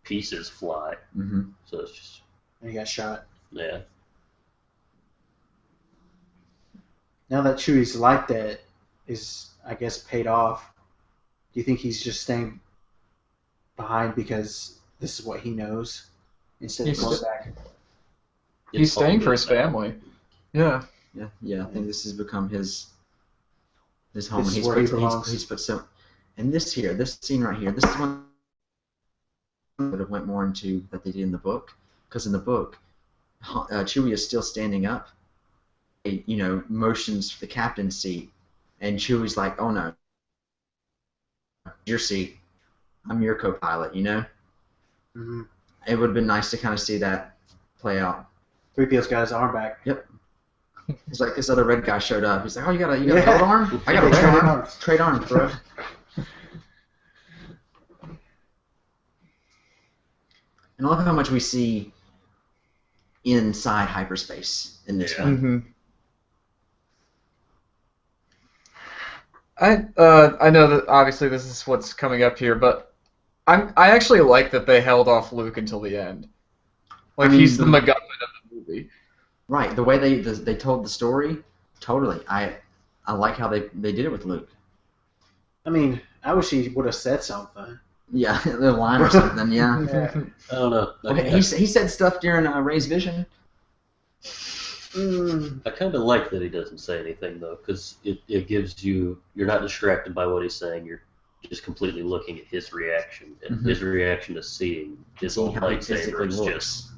pieces fly. Mm-hmm. So it's just, And he got shot. yeah. Now that Chewie's like that is, I guess, paid off, do you think he's just staying behind because this is what he knows instead of going back? He's staying for his family. Yeah. Yeah. I think this has become his home. This is where he belongs. He's put so. And this scene right here, this is one that have went more into that they did in the book, because in the book, Chewie is still standing up. Motions for the captain's seat, and Chewie's like, "Oh no, your seat. I'm your co-pilot." Mm-hmm. It would have been nice to kind of see that play out. 3PO's got his arm back. Yep. It's like this other red guy showed up. He's like, "Oh, you got a gold arm? I got a red Trade arm. arms. Trade arms, bro." And I love how much we see inside hyperspace in this one. Mm-hmm. I know that obviously this is what's coming up here, but I actually like that they held off Luke until the end. Like, he's the MacGuffin of the movie. Right, the way they told the story, totally. I like how they did it with Luke. I mean, I wish he would have said something. Yeah, the line or something. Yeah. Yeah. I don't know. Okay, he said stuff during Ray's vision. Mm. I kind of like that he doesn't say anything though, because it gives you're not distracted by what he's saying. just completely looking at his reaction, and Mhm. his reaction to seeing his Seeing own how he lightsaber physically is looks. just,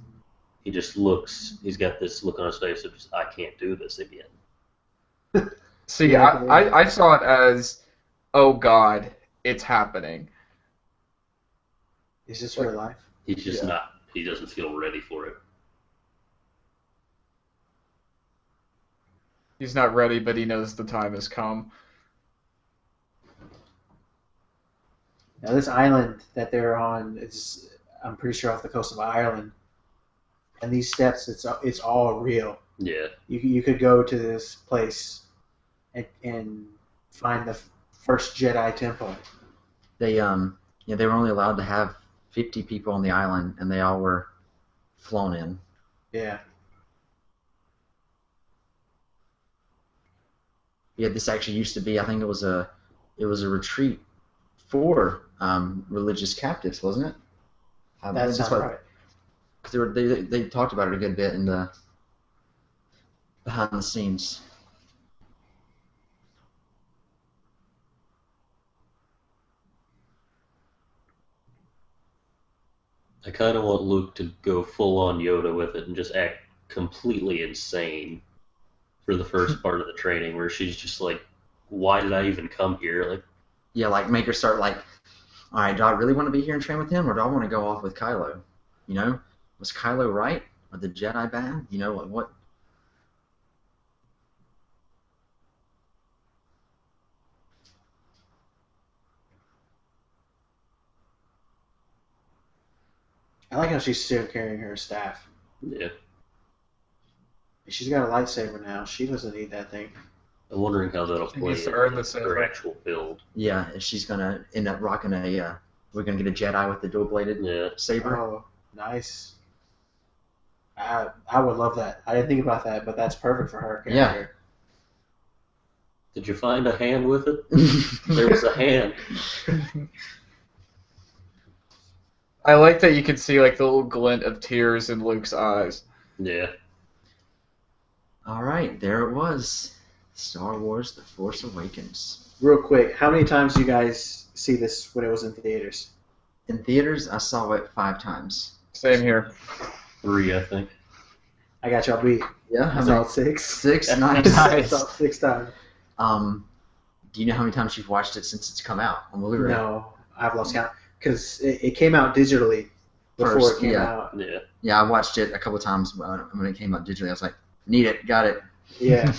he just looks, he's got this look on his face of just, I can't do this again. See, Yeah, I saw it as, oh God, it's happening. is this real life? He's just Yeah. not, he doesn't feel ready for it. He's not ready, but he knows the time has come. Now this island that they're on is, I'm pretty sure, off the coast of Ireland. And these steps, it's all real. Yeah. You could go to this place and find the first Jedi temple. They they were only allowed to have 50 people on the island, and they all were flown in. Yeah. Yeah, this actually used to be. I think it was a retreat for religious captives, wasn't it? That sounds right. Because they talked about it a good bit in the behind the scenes. I kind of want Luke to go full on Yoda with it and just act completely insane for the first part of the training, where she's just like, "Why did I even come here?" Like, Yeah, like make her start like, all right, do I really want to be here and train with him, or do I want to go off with Kylo? You know, was Kylo right? Are the Jedi bad? You know, like what? I like how she's still carrying her staff. yeah. She's got a lightsaber now. She doesn't need that thing. I'm wondering how that'll She play needs to in earn the her saber. actual build. Yeah, if she's gonna end up rocking a. We're gonna get a Jedi with the dual-bladed Yeah. saber. Oh, nice. I would love that. I didn't think about that, but that's perfect for her character. Did you find a hand with it? There was a hand. I like that you can see like the little glint of tears in Luke's eyes. Yeah. All right, there it was. Star Wars: The Force Awakens. Real quick, how many times do you guys see this when it was in theaters? In theaters, I saw it 5 times. Same here. 3, I think. I got y'all beat. Yeah, I saw it 6. 6, nice. I saw it 6 times. Do you know how many times you've watched it since it's come out on Blu-ray? No, I've lost count. Because it came out digitally before First, it came yeah. out. Yeah. Yeah, I watched it a couple times when it came out digitally. I was like, need it, got it, Yeah.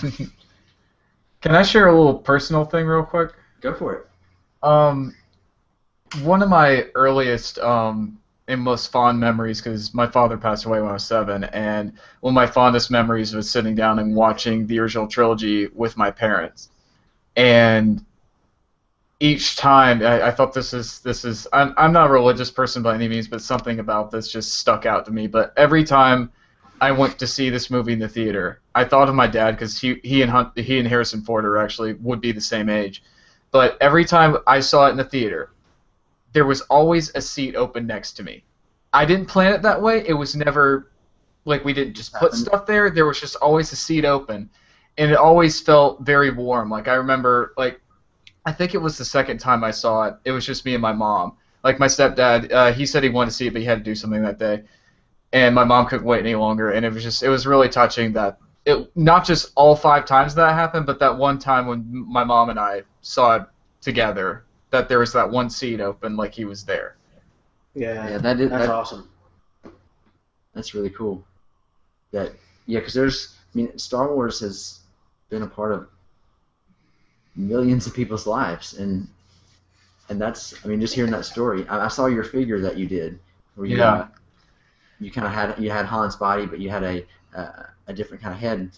Can I share a little personal thing real quick? go for it. One of my earliest and most fond memories, because my father passed away when I was 7, and one of my fondest memories was sitting down and watching the original trilogy with my parents. And each time, I thought this is I'm not a religious person by any means, but something about this just stuck out to me. But every time I went to see this movie in the theater, I thought of my dad, because he and Harrison Ford are actually would be the same age. But every time I saw it in the theater, there was always a seat open next to me. I didn't plan it that way. It was never like we didn't just put stuff there. There was just always a seat open, and it always felt very warm. Like I remember, like I think it was the second time I saw it. It was just me and my mom. Like my stepdad, he said he wanted to see it, but he had to do something that day, and my mom couldn't wait any longer. And it was really touching that it not just all 5 times that happened, but that one time when my mom and I saw it together, that there was that one seat open, like he was there. Yeah, that's awesome. That's really cool. Because Star Wars has been a part of millions of people's lives, and that's, just hearing that story. I saw your figure that you did, where you you kind of had Han's body, but you had a different kind of head,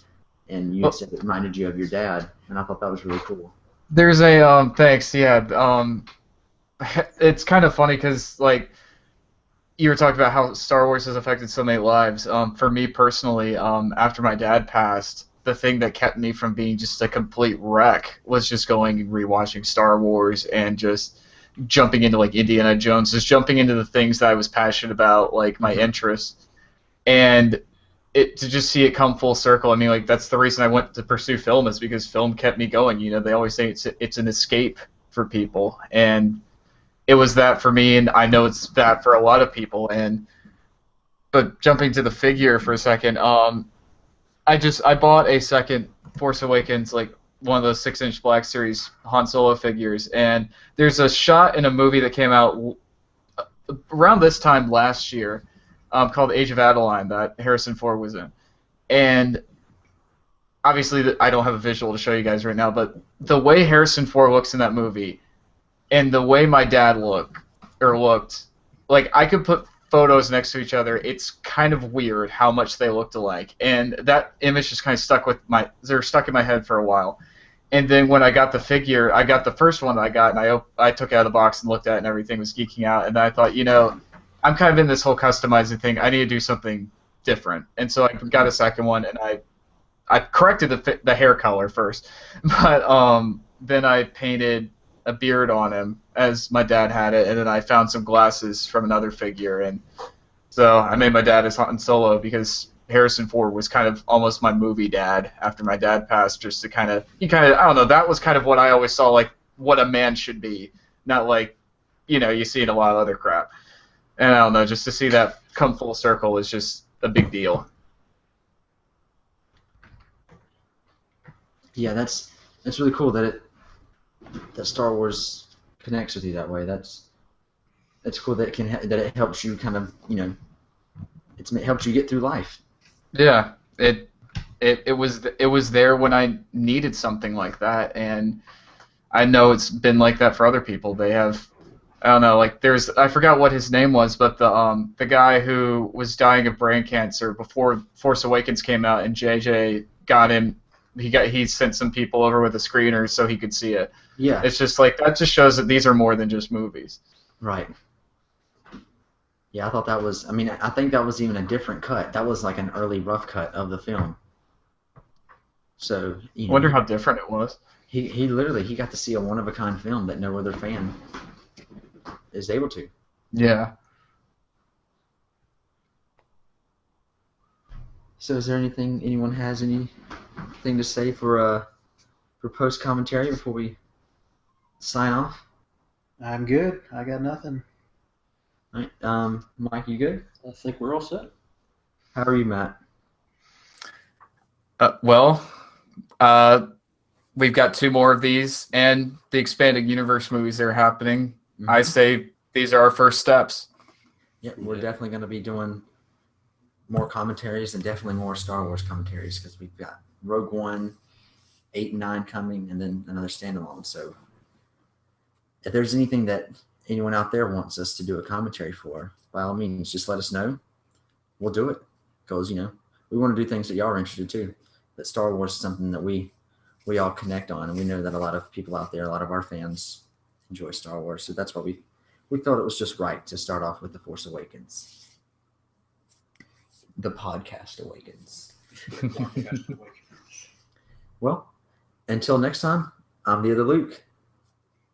and you said it reminded you of your dad, and I thought that was really cool. There's a thanks, yeah. It's kind of funny because like you were talking about how Star Wars has affected so many lives. For me personally, after my dad passed, the thing that kept me from being just a complete wreck was just going and rewatching Star Wars and just jumping into like Indiana Jones, just jumping into the things that I was passionate about, like my interests, and to just see it come full circle. I mean, like that's the reason I went to pursue film, is because film kept me going. You know, they always say it's an escape for people, and it was that for me, and I know it's that for a lot of people. But jumping to the figure for a second, I bought a second Force Awakens, like one of those 6-inch Black Series Han Solo figures, and there's a shot in a movie that came out around this time last year, called Age of Adeline, that Harrison Ford was in, and obviously I don't have a visual to show you guys right now, but the way Harrison Ford looks in that movie, and the way my dad looked, like I could put photos next to each other. It's kind of weird how much they looked alike, and that image just kind of they're stuck in my head for a while. And then when I got the figure, I got the first one that I got, and I took it out of the box and looked at it, and everything was geeking out. And I thought, I'm kind of in this whole customizing thing. I need to do something different. And so I got a second one, and I corrected the hair color first, but then I painted a beard on him as my dad had it, and then I found some glasses from another figure, and so I made my dad as Han Solo because Harrison Ford was kind of almost my movie dad after my dad passed, just to I don't know, that was kind of what I always saw, like what a man should be, not like, you see in a lot of other crap. And I don't know, just to see that come full circle is just a big deal. Yeah, that's really cool that Star Wars connects with you that way. That's cool that it helps you kind of, it helps you get through life. Yeah, it was there when I needed something like that, and I know it's been like that for other people. They have, I don't know, like I forgot what his name was, but the guy who was dying of brain cancer before Force Awakens came out, and JJ got him. He sent some people over with a screener so he could see it. Yeah. It's just like that just shows that these are more than just movies. Right. Yeah, I thought that was. I mean, I think that was even a different cut. That was like an early rough cut of the film. So. I wonder how different it was. He literally got to see a one of a kind film that no other fan is able to. Yeah. So is there anyone has anything to say for post commentary before we sign off? I'm good. I got nothing. All right. Mike, you good? I think we're all set. How are you, Matt? We've got 2 more of these, and the expanded universe movies that are happening. Mm-hmm. I say these are our first steps. Yeah, we're definitely going to be doing more commentaries and definitely more Star Wars commentaries because we've got Rogue One, 8 and 9 coming, and then another standalone. So if there's anything that anyone out there wants us to do a commentary for, by all means, just let us know. We'll do it because, we want to do things that y'all are interested too. That Star Wars is something that we all connect on, and we know that a lot of people out there, a lot of our fans enjoy Star Wars. So that's why we thought it was just right to start off with The Force Awakens. The podcast awakens. Well, until next time, I'm the other Luke.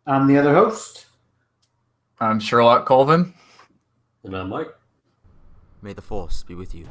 I'm the other host. I'm Sherlock Colvin. And I'm Mike. May the Force be with you.